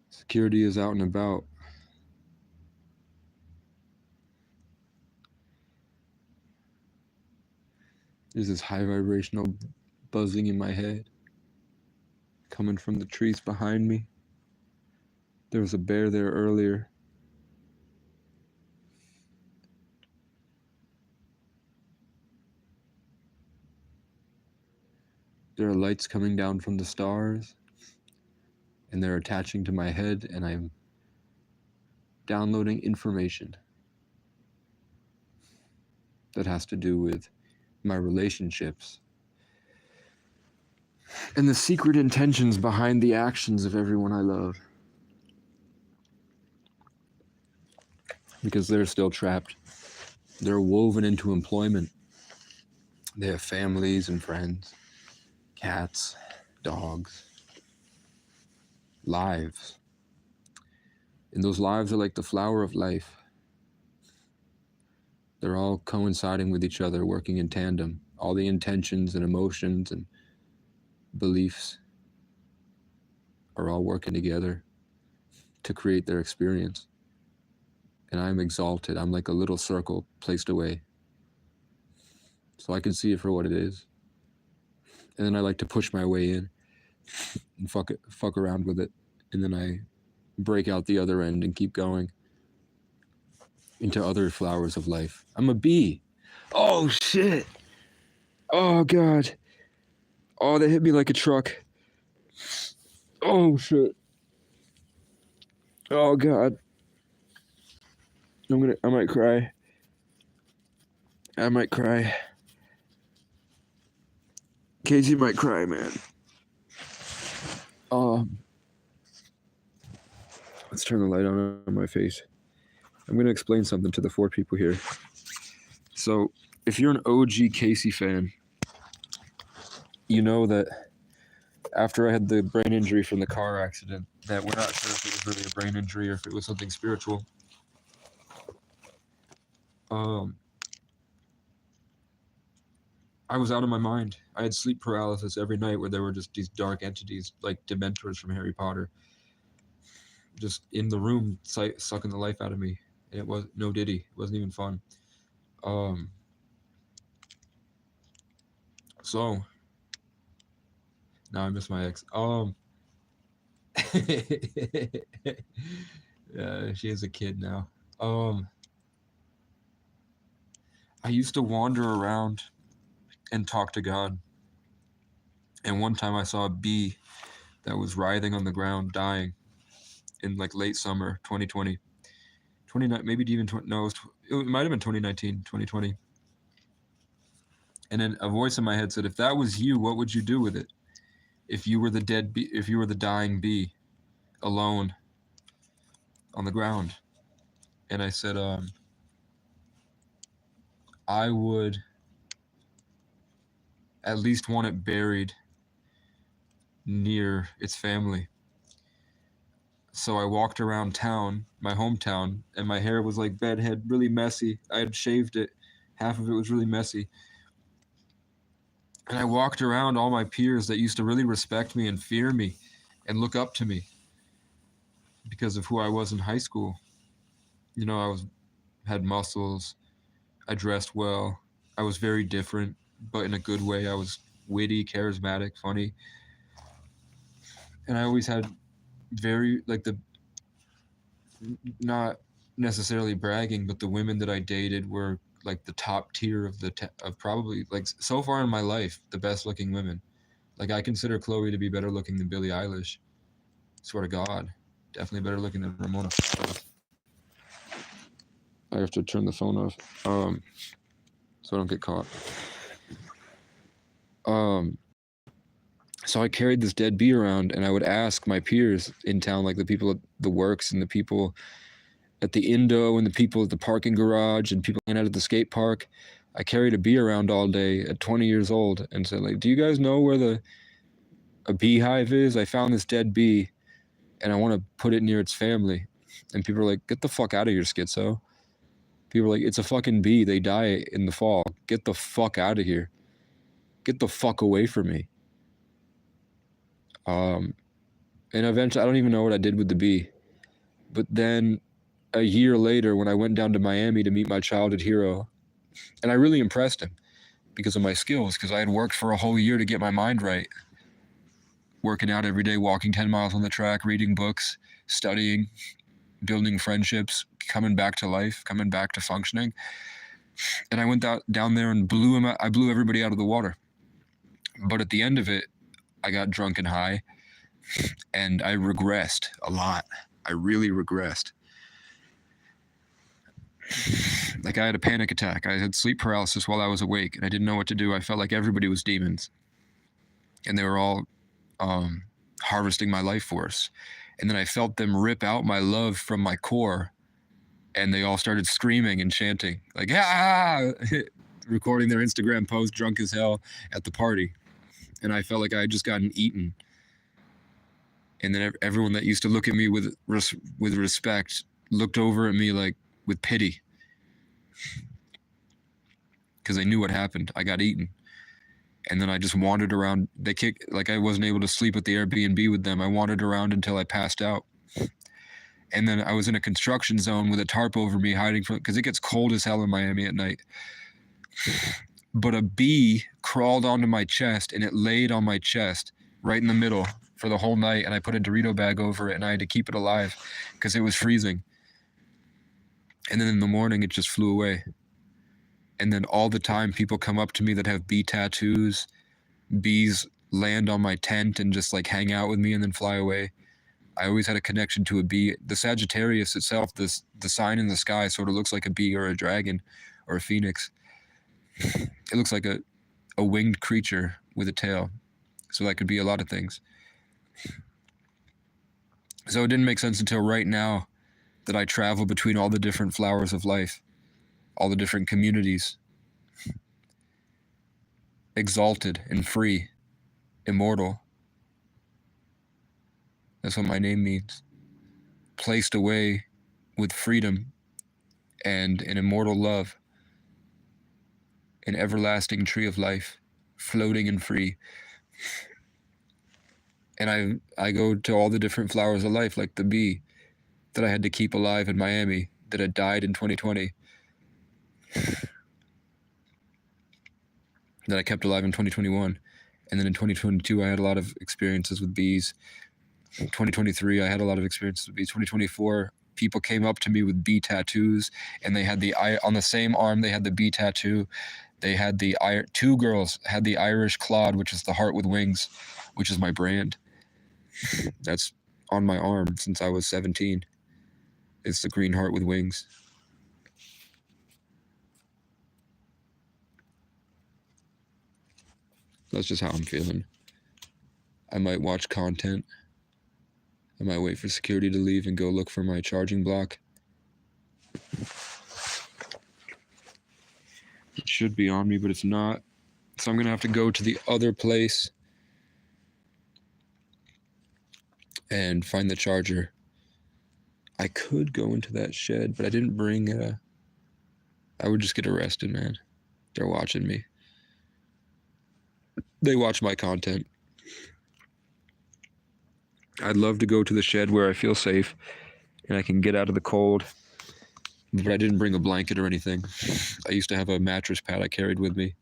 Security is out and about. There's this high vibrational buzzing in my head coming from the trees behind me. There was a bear there earlier. There are lights coming down from the stars, and they're attaching to my head, and I'm downloading information that has to do with my relationships and the secret intentions behind the actions of everyone I love. Because they're still trapped. They're woven into employment. They have families and friends, cats, dogs, lives. And those lives are like the flower of life. They're all coinciding with each other, working in tandem. All the intentions and emotions and beliefs are all working together to create their experience. And I'm exalted. I'm like a little circle placed away. So I can see it for what it is. And then I like to push my way in and fuck around with it. And then I break out the other end and keep going into other flowers of life. I'm a bee. Oh shit. Oh god. Oh, that hit me like a truck. Oh shit. Oh god. I might cry. I might cry. Casey might cry, man. Let's turn the light on my face. I'm going to explain something to the 4 people here. So, if you're an OG Casey fan, you know that after I had the brain injury from the car accident, that we're not sure if it was really a brain injury or if it was something spiritual. I was out of my mind. I had sleep paralysis every night where there were just these dark entities like Dementors from Harry Potter just in the room sucking the life out of me. And it was no diddy. It wasn't even fun. So now I miss my ex. She has a kid now. I used to wander around and talk to God. And one time I saw a bee that was writhing on the ground, dying in like late summer 2020. 29, maybe even 20, no, it might have been 2019, 2020. And then a voice in my head said, if that was you, what would you do with it? If you were the dead bee, if you were the dying bee, alone on the ground. And I said, I would at least want it buried near its family. So I walked around town, my hometown, and my hair was like bedhead, really messy. I had shaved it. Half of it was really messy. And I walked around all my peers that used to really respect me and fear me and look up to me because of who I was in high school. You know, had muscles. I dressed well. I was very different, but in a good way. I was witty, charismatic, funny. And I always had very, like, not necessarily bragging, but the women that I dated were like the top tier of probably, like, so far in my life, the best looking women. Like, I consider Chloe to be better looking than Billie Eilish. Swear to God. Definitely better looking than Ramona. I have to turn the phone off, so I don't get caught. So I carried this dead bee around, and I would ask my peers in town, like the people at the works and the people at the Indo and the people at the parking garage and people hanging out at the skate park. I carried a bee around all day at 20 years old and said, like, do you guys know where a beehive is? I found this dead bee and I want to put it near its family. And people are like, get the fuck out of here, schizo. People are like, it's a fucking bee. They die in the fall. Get the fuck out of here. Get the fuck away from me. And eventually, I don't even know what I did with the bee. But then a year later, when I went down to Miami to meet my childhood hero, and I really impressed him because of my skills, because I had worked for a whole year to get my mind right. Working out every day, walking 10 miles on the track, reading books, studying, building friendships, coming back to life, coming back to functioning. And I went down there and blew him out. I blew everybody out of the water. But at the end of it, I got drunk and high, and I regressed a lot. I really regressed. Like, I had a panic attack. I had sleep paralysis while I was awake, and I didn't know what to do. I felt like everybody was demons, and they were all harvesting my life force. And then I felt them rip out my love from my core, and they all started screaming and chanting, like, ah, recording their Instagram post drunk as hell at the party. And I felt like I had just gotten eaten. And then everyone that used to look at me with respect looked over at me like with pity, because they knew what happened. I got eaten. And then I just wandered around. Like, I wasn't able to sleep at the Airbnb with them. I wandered around until I passed out. And then I was in a construction zone with a tarp over me, hiding from, because it gets cold as hell in Miami at night. But a bee crawled onto my chest, and it laid on my chest right in the middle for the whole night. And I put a Dorito bag over it, and I had to keep it alive because it was freezing. And then in the morning, it just flew away. And then all the time, people come up to me that have bee tattoos. Bees land on my tent and just like hang out with me and then fly away. I always had a connection to a bee. The Sagittarius itself, the sign in the sky, sort of looks like a bee or a dragon or a phoenix. It looks like a winged creature with a tail. So that could be a lot of things. So it didn't make sense until right now that I travel between all the different flowers of life, all the different communities. Exalted and free, immortal. That's what my name means. Placed away with freedom and an immortal love. An everlasting tree of life, floating and free. And I go to all the different flowers of life, like the bee that I had to keep alive in Miami, that had died in 2020. That I kept alive in 2021. And then in 2022, I had a lot of experiences with bees. In 2023, I had a lot of experiences with bees. 2024, people came up to me with bee tattoos, and they had on the same arm, they had the bee tattoo. They had two girls had the Irish Claude, which is the heart with wings, which is my brand. That's on my arm since I was 17. It's the green heart with wings. That's just how I'm feeling. I might watch content. I might wait for security to leave and go look for my charging block. It should be on me, but it's not. So I'm going to have to go to the other place and find the charger. I could go into that shed, but I didn't bring I would just get arrested, man. They're watching me. They watch my content. I'd love to go to the shed where I feel safe and I can get out of the cold, but I didn't bring a blanket or anything. I used to have a mattress pad I carried with me,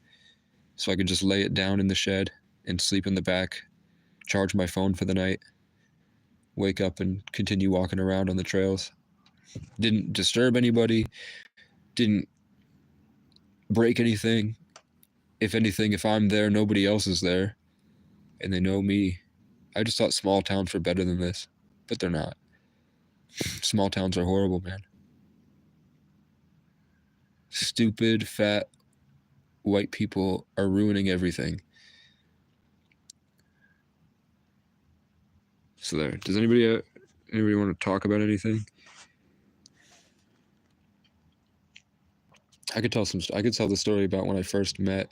so I could just lay it down in the shed and sleep in the back, charge my phone for the night, wake up and continue walking around on the trails. Didn't disturb anybody, didn't break anything. If anything, if I'm there, nobody else is there, and they know me. I just thought small towns were better than this, but they're not. Small towns are horrible, man. Stupid, fat, white people are ruining everything. So there. Does anybody want to talk about anything? I could tell the story about when I first met,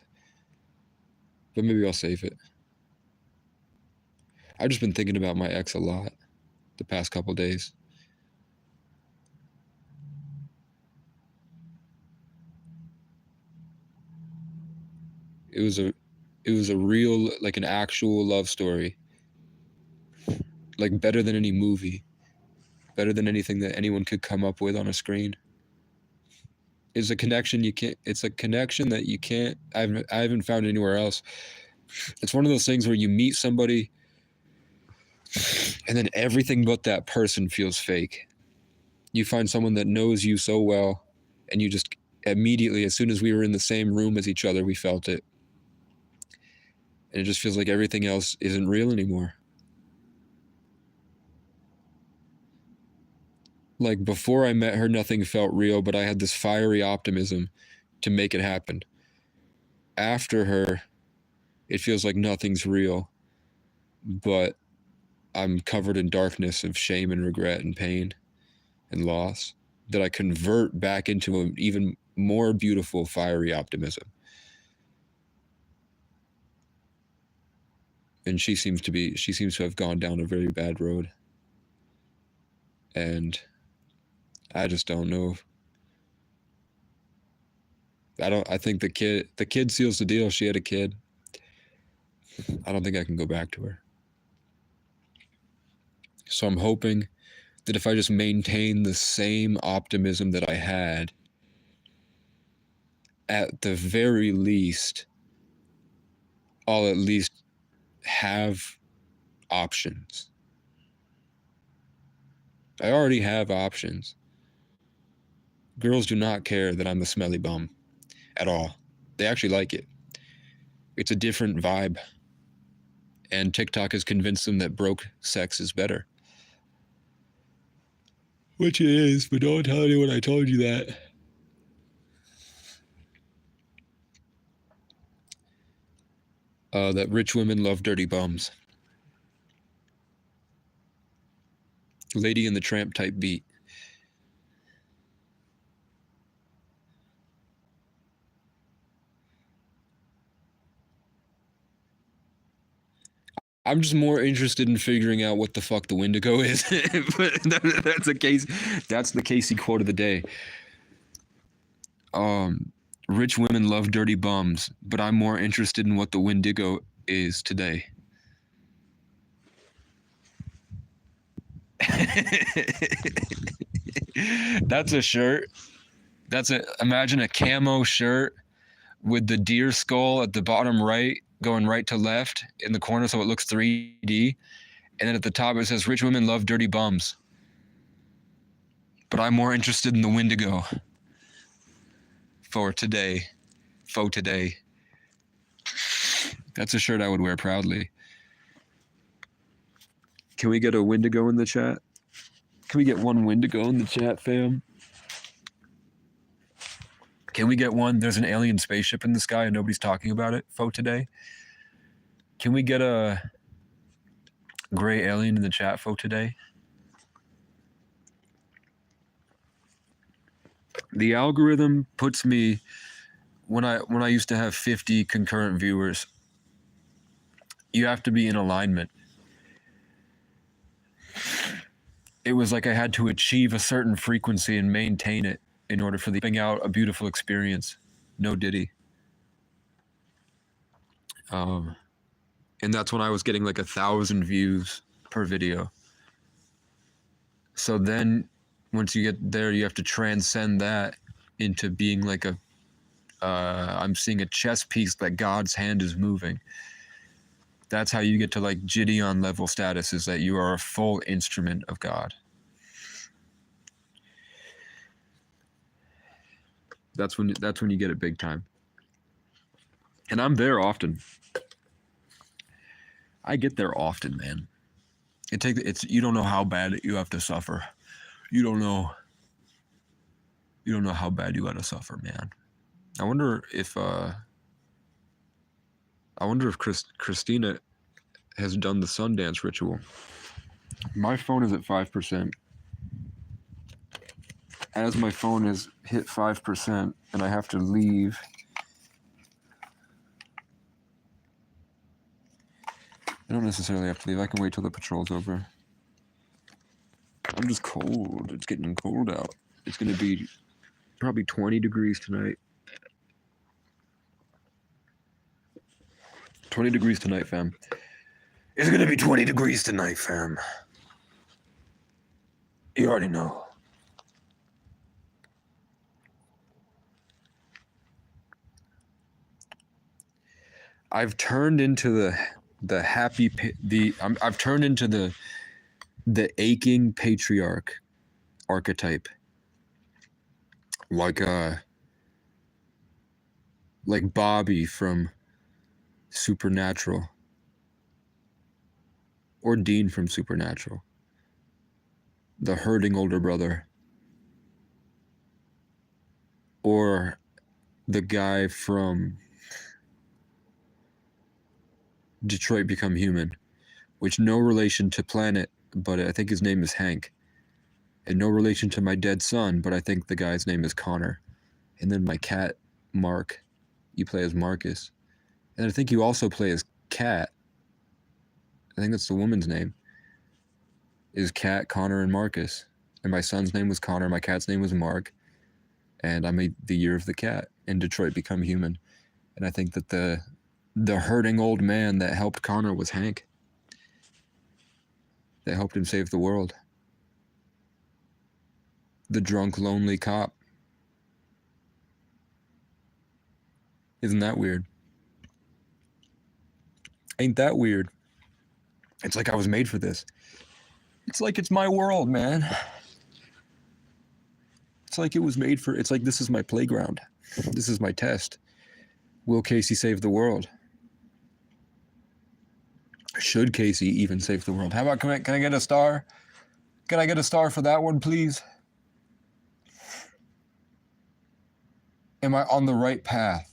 but maybe I'll save it. I've just been thinking about my ex a lot the past couple days. It was a real, like an actual love story. Like better than any movie. Better than anything that anyone could come up with on a screen. It's a connection that you can't, I haven't found anywhere else. It's one of those things where you meet somebody and then everything but that person feels fake. You find someone that knows you so well, and you just immediately, as soon as we were in the same room as each other, we felt it. And it just feels like everything else isn't real anymore. Like before I met her, nothing felt real, but I had this fiery optimism to make it happen. After her, it feels like nothing's real, but I'm covered in darkness of shame and regret and pain and loss that I convert back into an even more beautiful, fiery optimism. And she seems to have gone down a very bad road. And I just don't know. I think the kid seals the deal. She had a kid. I don't think I can go back to her. So I'm hoping that if I just maintain the same optimism that I had, at the very least, I'll at least have options. I already have options. Girls do not care that I'm a smelly bum at all. They actually like it. It's a different vibe. And TikTok has convinced them that broke sex is better. Which it is, but don't tell anyone I told you that. That rich women love dirty bums. Lady and the Tramp type beat. I'm just more interested in figuring out what the fuck the Wendigo is. But that's a case. That's the Casey quote of the day. Rich women love dirty bums, but I'm more interested in what the Wendigo is today. That's a shirt. Imagine a camo shirt with the deer skull at the bottom right, going right to left in the corner so it looks 3D. And then at the top it says, rich women love dirty bums. But I'm more interested in the Wendigo. For today. That's a shirt I would wear proudly. Can we get a Wendigo in the chat? Can we get one Wendigo in the chat, fam? Can we get one? There's an alien spaceship in the sky and nobody's talking about it. Today. Can we get a gray alien in the chat today? The algorithm puts me, when I used to have 50 concurrent viewers, you have to be in alignment. It was like I had to achieve a certain frequency and maintain it in order for the thing out a beautiful experience. No Diddy. And that's when I was getting like 1,000 views per video. So then once you get there, you have to transcend that into being like I'm seeing a chess piece that God's hand is moving. That's how you get to like Gideon level status, is that you are a full instrument of God. That's when you get it big time. And I'm there often. I get there often, man. You don't know how bad you have to suffer. You don't know how bad you gotta suffer, man. I wonder if Christina has done the Sundance ritual. My phone is at 5%. As my phone has hit 5% and I have to leave, I don't necessarily have to leave. I can wait till the patrol's over. I'm just cold. It's getting cold out. It's going to be probably 20 degrees tonight. 20 degrees tonight, fam. It's going to be 20 degrees tonight, fam. You already know. I've turned into the happy I've turned into the aching patriarch archetype. Like Bobby from Supernatural, or Dean from Supernatural, the hurting older brother, or the guy from Detroit Become Human, which no relation to Planet, but I think his name is Hank, and no relation to my dead son, but I think the guy's name is Connor, and then my cat, Mark, you play as Marcus, and I think you also play as Cat. I think that's the woman's name, is Cat, Connor, and Marcus. And my son's name was Connor, my cat's name was Mark, and I made the Year of the Cat in Detroit Become Human. And I think that the hurting old man that helped Connor was Hank. That helped him save the world. The drunk, lonely cop. Isn't that weird? Ain't that weird? It's like I was made for this. It's like it's my world, man. It's like it was made for, it's like this is my playground. This is my test. Will Casey save the world? Should Casey even save the world? How about, can I get a star? Can I get a star for that one, please? Am I on the right path?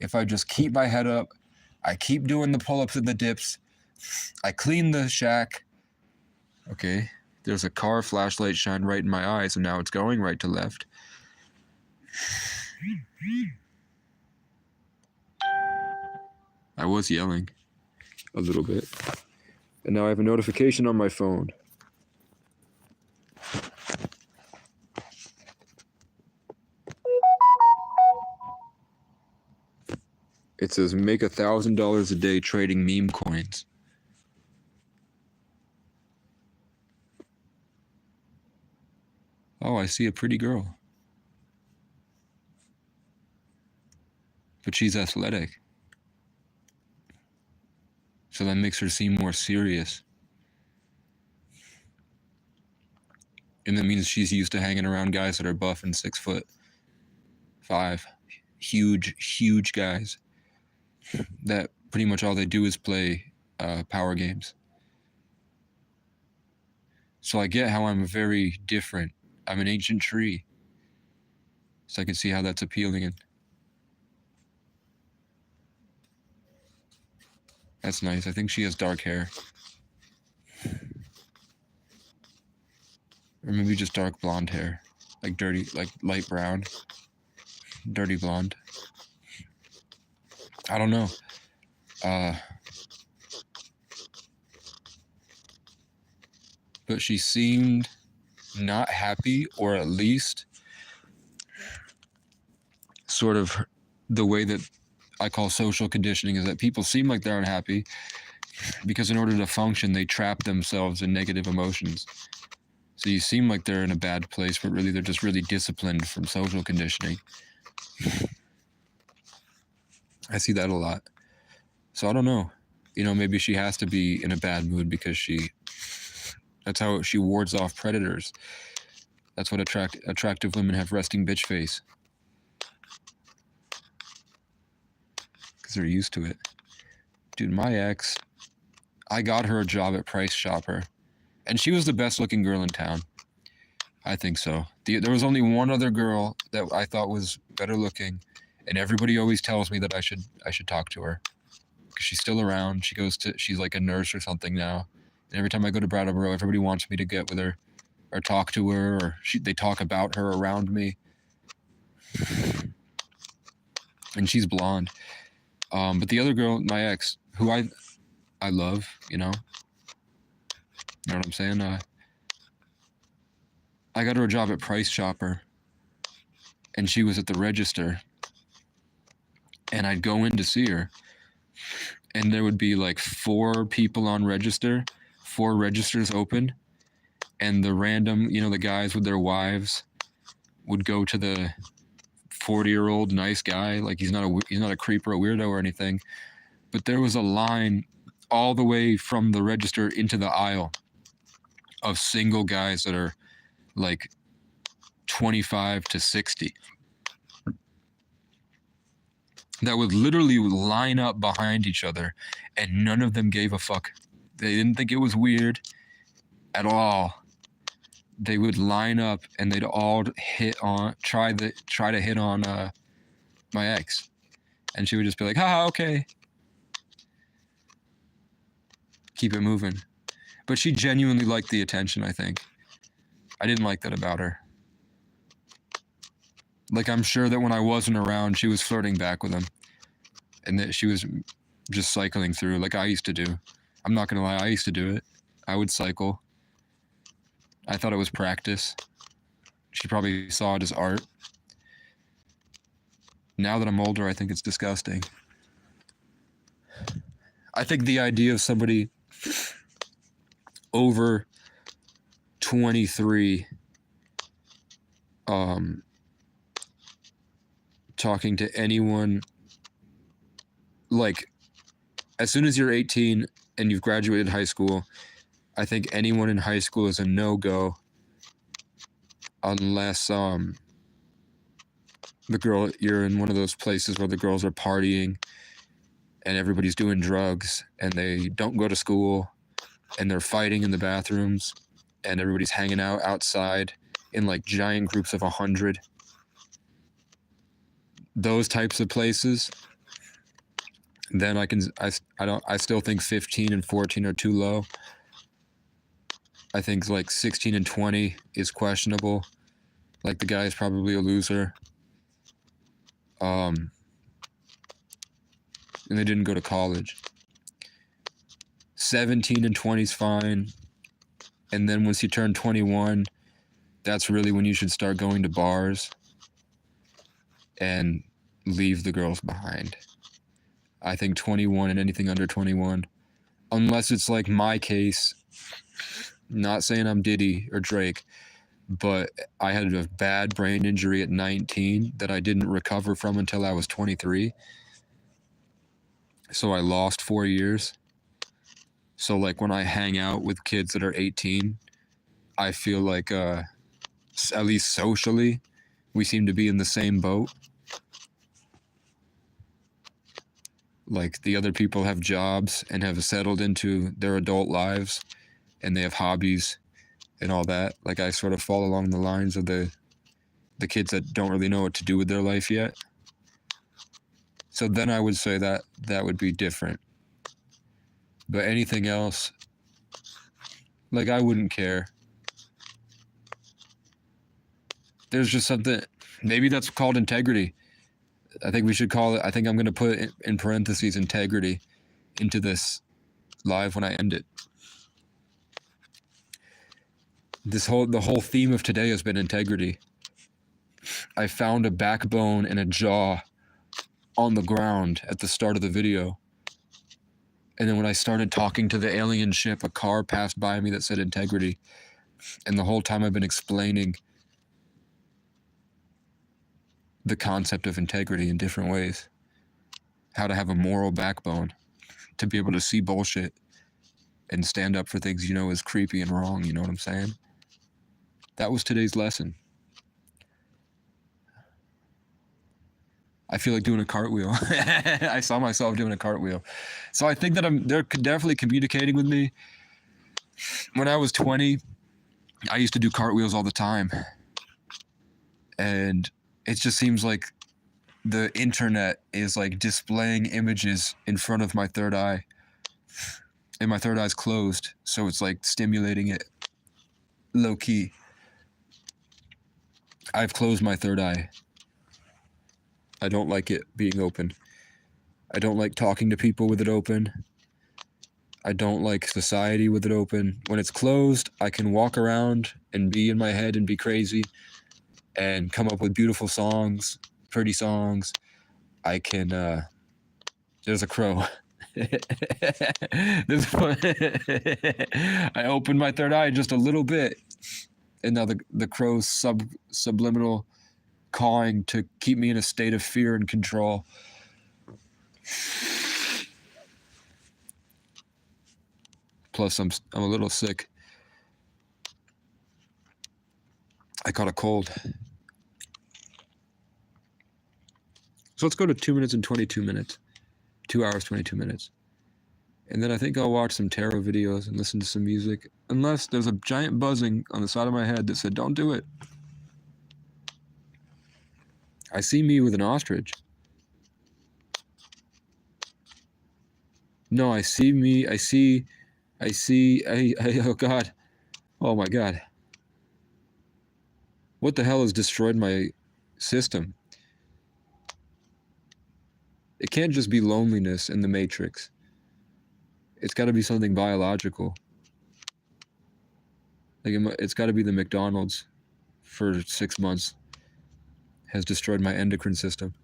If I just keep my head up, I keep doing the pull-ups and the dips, I clean the shack. Okay, there's a car flashlight shine right in my eyes, and now it's going right to left. I was yelling a little bit. And now I have a notification on my phone. It says make $1,000 a day trading meme coins. Oh, I see a pretty girl. But she's athletic. So that makes her seem more serious. And that means she's used to hanging around guys that are buff and 6'5". Huge guys. That pretty much all they do is play power games. So I get how I'm very different. I'm an ancient tree. So I can see how that's appealing. And that's nice. I think she has dark hair. Or maybe just dark blonde hair. Like dirty, like light brown. Dirty blonde. I don't know. But she seemed not happy, or at least sort of the way that I call social conditioning is that people seem like they're unhappy because in order to function, they trap themselves in negative emotions. So you seem like they're in a bad place, but really they're just really disciplined from social conditioning. I see that a lot. So I don't know. You know, maybe she has to be in a bad mood because that's how she wards off predators. That's what attractive women have, resting bitch face. Because they're used to it. Dude, my ex, I got her a job at Price Chopper. And she was the best looking girl in town. I think so. There was only one other girl that I thought was better looking. And everybody always tells me that I should talk to her. Because she's still around. She's like a nurse or something now. And every time I go to Brattleboro, everybody wants me to get with her. Or talk to her. Or they talk about her around me. And she's blonde. But the other girl, my ex, who I love, you know what I'm saying? I got her a job at Price Chopper, and she was at the register, and I'd go in to see her, and there would be like 4 people on register, 4 registers open, and the random, the guys with their wives would go to the 40-year-old nice guy, like he's not a creep or a weirdo or anything, but there was a line all the way from the register into the aisle of single guys that are like 25 to 60. that would literally line up behind each other, and none of them gave a fuck. They didn't think it was weird at all. They would line up and they'd all try to hit on my ex, and she would just be like, haha, okay, keep it moving. But she genuinely liked the attention, I think. I didn't like that about her. Like, I'm sure that when I wasn't around, she was flirting back with him, and that she was just cycling through like I used to do. I'm not gonna lie, I used to do it. I would cycle. I thought it was practice. She probably saw it as art. Now that I'm older, I think it's disgusting. I think the idea of somebody over 23 talking to anyone, like, as soon as you're 18 and you've graduated high school, I think anyone in high school is a no-go unless you're in one of those places where the girls are partying and everybody's doing drugs and they don't go to school and they're fighting in the bathrooms and everybody's hanging out outside in like giant groups of 100. Those types of places, then I still think 15 and 14 are too low. I think like 16 and 20 is questionable. Like, the guy is probably a loser. And they didn't go to college. 17 and 20 is fine. And then once you turn 21, that's really when you should start going to bars and leave the girls behind. I think 21 and anything under 21, unless it's like my case, not saying I'm Diddy or Drake, but I had a bad brain injury at 19 that I didn't recover from until I was 23. So I lost 4 years. So like when I hang out with kids that are 18, I feel like at least socially, we seem to be in the same boat. Like, the other people have jobs and have settled into their adult lives and they have hobbies and all that. Like, I sort of fall along the lines of the kids that don't really know what to do with their life yet. So then I would say that would be different. But anything else, like, I wouldn't care. There's just something, maybe that's called integrity. I think we should call it, I think I'm going to put in parentheses integrity into this live when I end it. The whole theme of today has been integrity. I found a backbone and a jaw on the ground at the start of the video. And then when I started talking to the alien ship, a car passed by me that said integrity. And the whole time I've been explaining the concept of integrity in different ways. How to have a moral backbone, to be able to see bullshit and stand up for things you know is creepy and wrong, you know what I'm saying? That was today's lesson. I feel like doing a cartwheel. I saw myself doing a cartwheel. So I think that they're definitely communicating with me. When I was 20, I used to do cartwheels all the time. And it just seems like the internet is like displaying images in front of my third eye. And my third eye's closed. So it's like stimulating it low key. I've closed my third eye. I don't like it being open. I don't like talking to people with it open. I don't like society with it open. When it's closed, I can walk around and be in my head and be crazy and come up with beautiful songs, pretty songs. I can, there's a crow. I opened my third eye just a little bit, and now the crow's subliminal cawing to keep me in a state of fear and control. Plus, I'm a little sick. I caught a cold. So let's go to 2 minutes and 22 minutes. 2 hours, 22 minutes. And then I think I'll watch some tarot videos and listen to some music. Unless there's a giant buzzing on the side of my head that said, don't do it. I see me with an ostrich. No, I see, oh God. Oh my God. What the hell has destroyed my system? It can't just be loneliness in the Matrix. It's got to be something biological. Like it's got to be the McDonald's for 6 months has destroyed my endocrine system.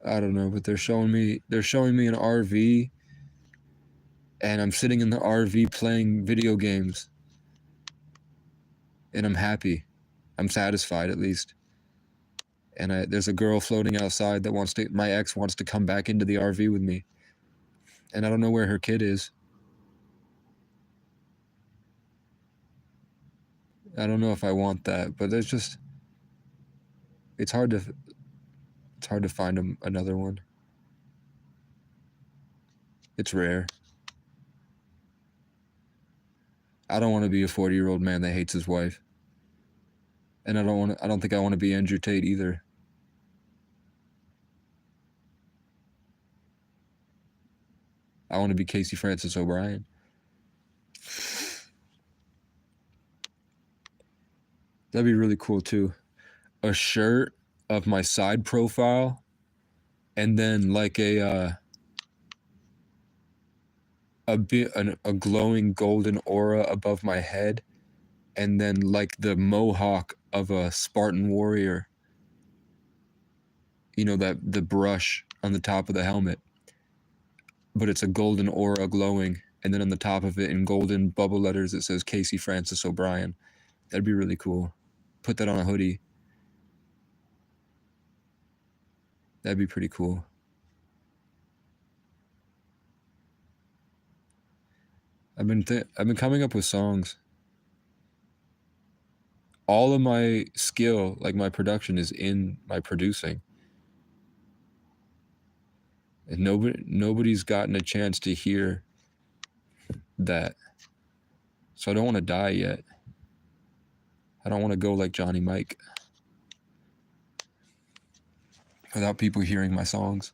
I don't know, but they're showing me an RV, and I'm sitting in the RV playing video games, and I'm happy. I'm satisfied at least. And there's a girl floating outside that my ex wants to come back into the RV with me, and I don't know where her kid is. I don't know if I want that, but it's hard to find another one. It's rare. I don't want to be a 40-year-old man that hates his wife. And I don't think I want to be Andrew Tate either. I want to be Casey Francis O'Brien. That'd be really cool too. A shirt of my side profile, and then like a glowing golden aura above my head, and then like the mohawk of a Spartan warrior. You know, the brush on the top of the helmet, but it's a golden aura glowing, and then on the top of it in golden bubble letters it says Casey Francis O'Brien. That'd be really cool. Put that on a hoodie. That'd be pretty cool. I've been coming up with songs. All of my skill, like my production, is in my producing. And nobody's gotten a chance to hear that. So I don't want to die yet. I don't want to go like Johnny Mike without people hearing my songs.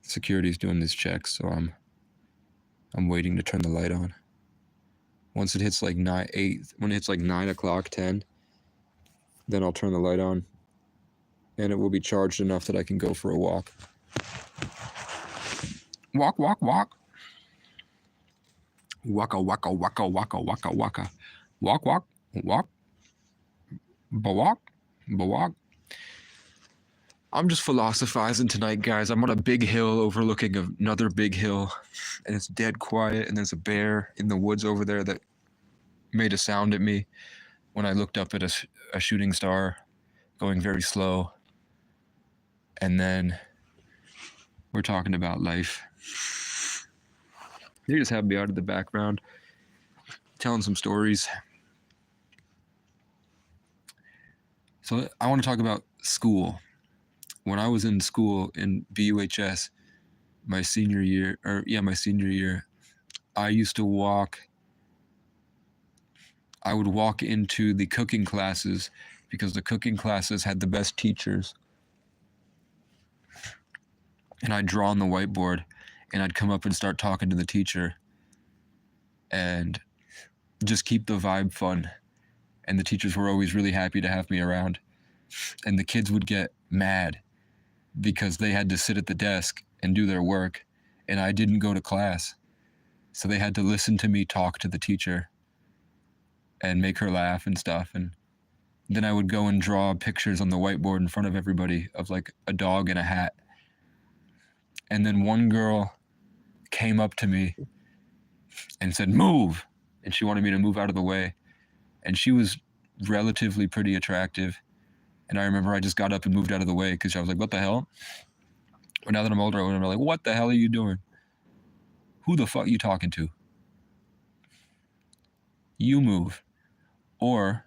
Security's doing these checks, so I'm waiting to turn the light on. Once it hits like 9 o'clock, 10, then I'll turn the light on, and it will be charged enough that I can go for a walk. Walk, walk, walk. Waka, waka, waka, waka, waka, waka. Walk, walk, walk. Ba-walk, ba-walk. I'm just philosophizing tonight, guys. I'm on a big hill overlooking another big hill, and it's dead quiet, and there's a bear in the woods over there that made a sound at me when I looked up at a shooting star going very slow. And then we're talking about life. They just have me out of the background telling some stories. So I want to talk about school. When I was in school in BUHS, my senior year, I used to I would walk into the cooking classes because the cooking classes had the best teachers. And I'd draw on the whiteboard, and I'd come up and start talking to the teacher and just keep the vibe fun. And the teachers were always really happy to have me around. And the kids would get mad because they had to sit at the desk and do their work, and I didn't go to class. So they had to listen to me talk to the teacher and make her laugh and stuff. And then I would go and draw pictures on the whiteboard in front of everybody of like a dog and a hat. And then one girl came up to me and said, "Move." And she wanted me to move out of the way. And she was relatively pretty attractive. And I remember I just got up and moved out of the way because I was like, what the hell? But now that I'm older, I'm like, what the hell are you doing? Who the fuck are you talking to? you move. Or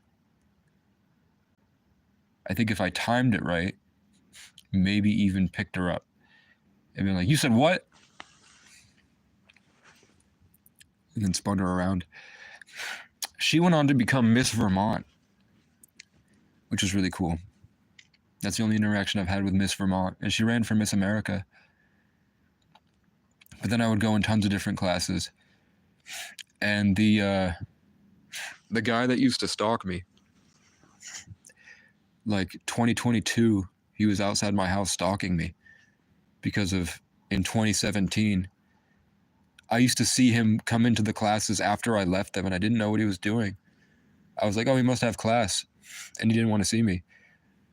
I think if I timed it right, maybe even picked her up and been like, you said what? And then spun her around. She went on to become Miss Vermont, which was really cool. That's the only interaction I've had with Miss Vermont. And she ran for Miss America. But then I would go in tons of different classes. And the guy that used to stalk me, like 2022, he was outside my house stalking me because of, in 2017, I used to see him come into the classes after I left them and I didn't know what he was doing. I was like, oh, he must have class. And he didn't want to see me.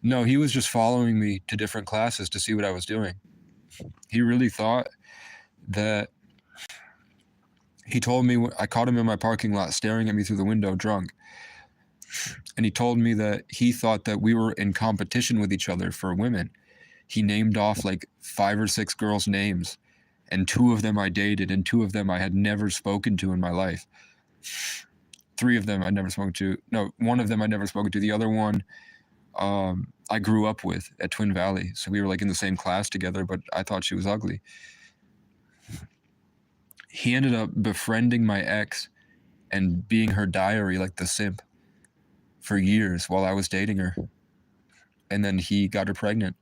No, he was just following me to different classes to see what I was doing. He really thought that, he told me, I caught him in my parking lot staring at me through the window drunk. And he told me that he thought that we were in competition with each other for women. He named off like 5 or 6 girls' names, and 2 of them I dated, and 2 of them I had never spoken to in my life. 3 of them I'd never spoken to. No, 1 of them I'd never spoken to. The other one I grew up with at Twin Valley. So we were like in the same class together, but I thought she was ugly. He ended up befriending my ex and being her diary, like the simp, for years while I was dating her. And then he got her pregnant.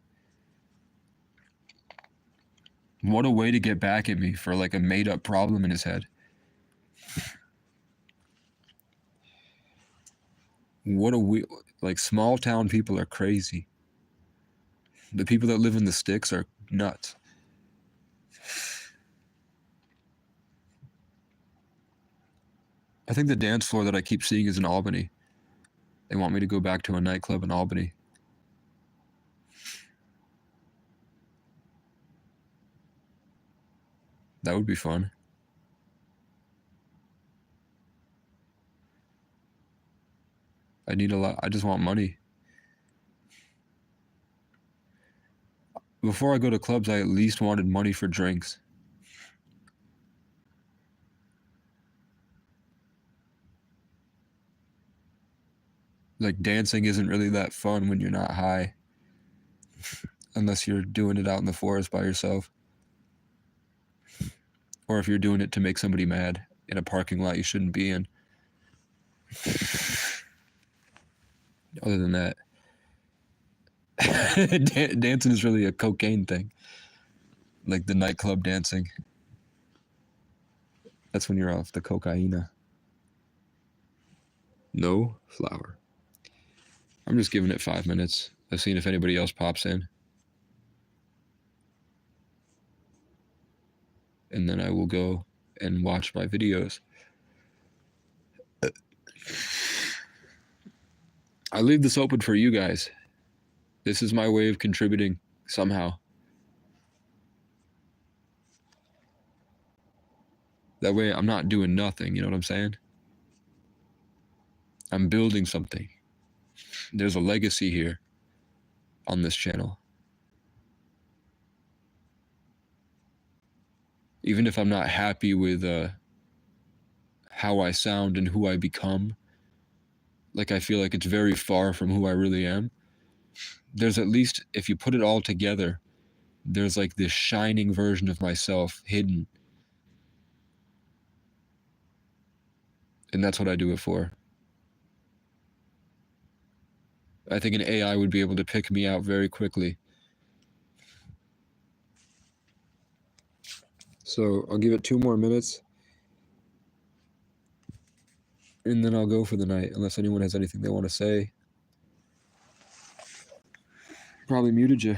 What a way to get back at me for like a made up problem in his head. What a like, small town people are crazy. The people that live in the sticks are nuts. I think the dance floor that I keep seeing is in Albany. They want me to go back to a nightclub in Albany. That would be fun. I need a lot. I just want money. Before I go to clubs, I at least wanted money for drinks. Like, dancing isn't really that fun when you're not high. Unless you're doing it out in the forest by yourself. Or if you're doing it to make somebody mad in a parking lot you shouldn't be in. Other than that, dancing is really a cocaine thing. Like the nightclub dancing. That's when you're off the cocaine. No flower. I'm just giving it 5 minutes. I've seen if anybody else pops in. And then I will go and watch my videos. I leave this open for you guys. This is my way of contributing somehow. That way I'm not doing nothing, you know what I'm saying? I'm building something. There's a legacy here on this channel. Even if I'm not happy with how I sound and who I become, like I feel like it's very far from who I really am, there's at least, if you put it all together, there's like this shining version of myself hidden. And that's what I do it for. I think an AI would be able to pick me out very quickly. So I'll give it 2 more minutes. And then I'll go for the night, unless anyone has anything they want to say. Probably muted you.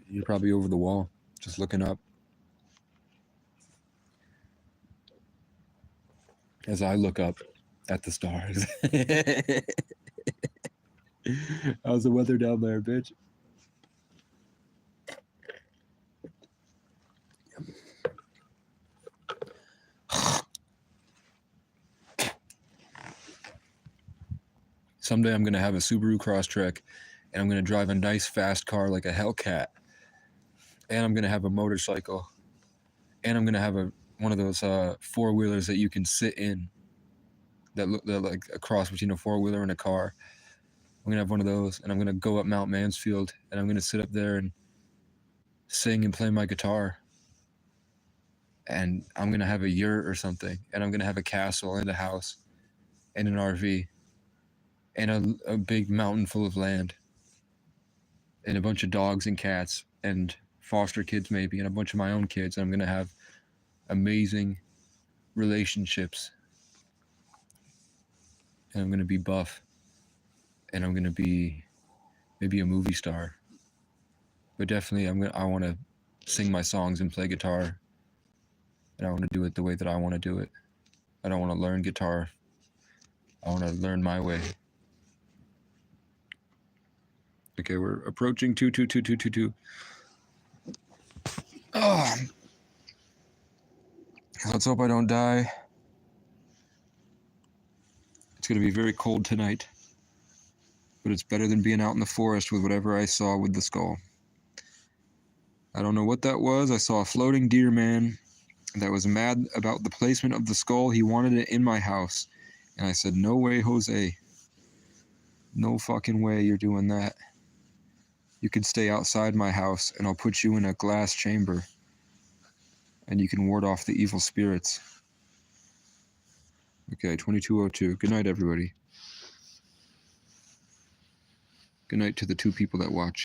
You're probably over the wall, just looking up. As I look up at the stars. How's the weather down there, bitch? Someday I'm going to have a Subaru Crosstrek, and I'm going to drive a nice fast car like a Hellcat. And I'm going to have a motorcycle. And I'm going to have a one of those four-wheelers that you can sit in, that look like a cross between a four-wheeler and a car. I'm gonna have one of those, and I'm gonna go up Mount Mansfield, and I'm gonna sit up there and sing and play my guitar. And I'm gonna have a yurt or something, and I'm gonna have a castle and a house and an RV and a big mountain full of land and a bunch of dogs and cats and foster kids maybe and a bunch of my own kids. And I'm gonna have amazing relationships, and I'm gonna be buff, and I'm gonna be maybe a movie star. But definitely I want to sing my songs and play guitar, and I want to do it the way that I want to do it. I don't want to learn guitar. I want to learn my way. Okay, we're approaching 22222. Oh, let's hope I don't die. It's going to be very cold tonight, but it's better than being out in the forest with whatever I saw with the skull. I don't know what that was. I saw a floating deer man that was mad about the placement of the skull. He wanted it in my house. And I said, no way, Jose. No fucking way you're doing that. You can stay outside my house, and I'll put you in a glass chamber, and you can ward off the evil spirits. Okay, 2202. Good night, everybody. Good night to the two people that watch.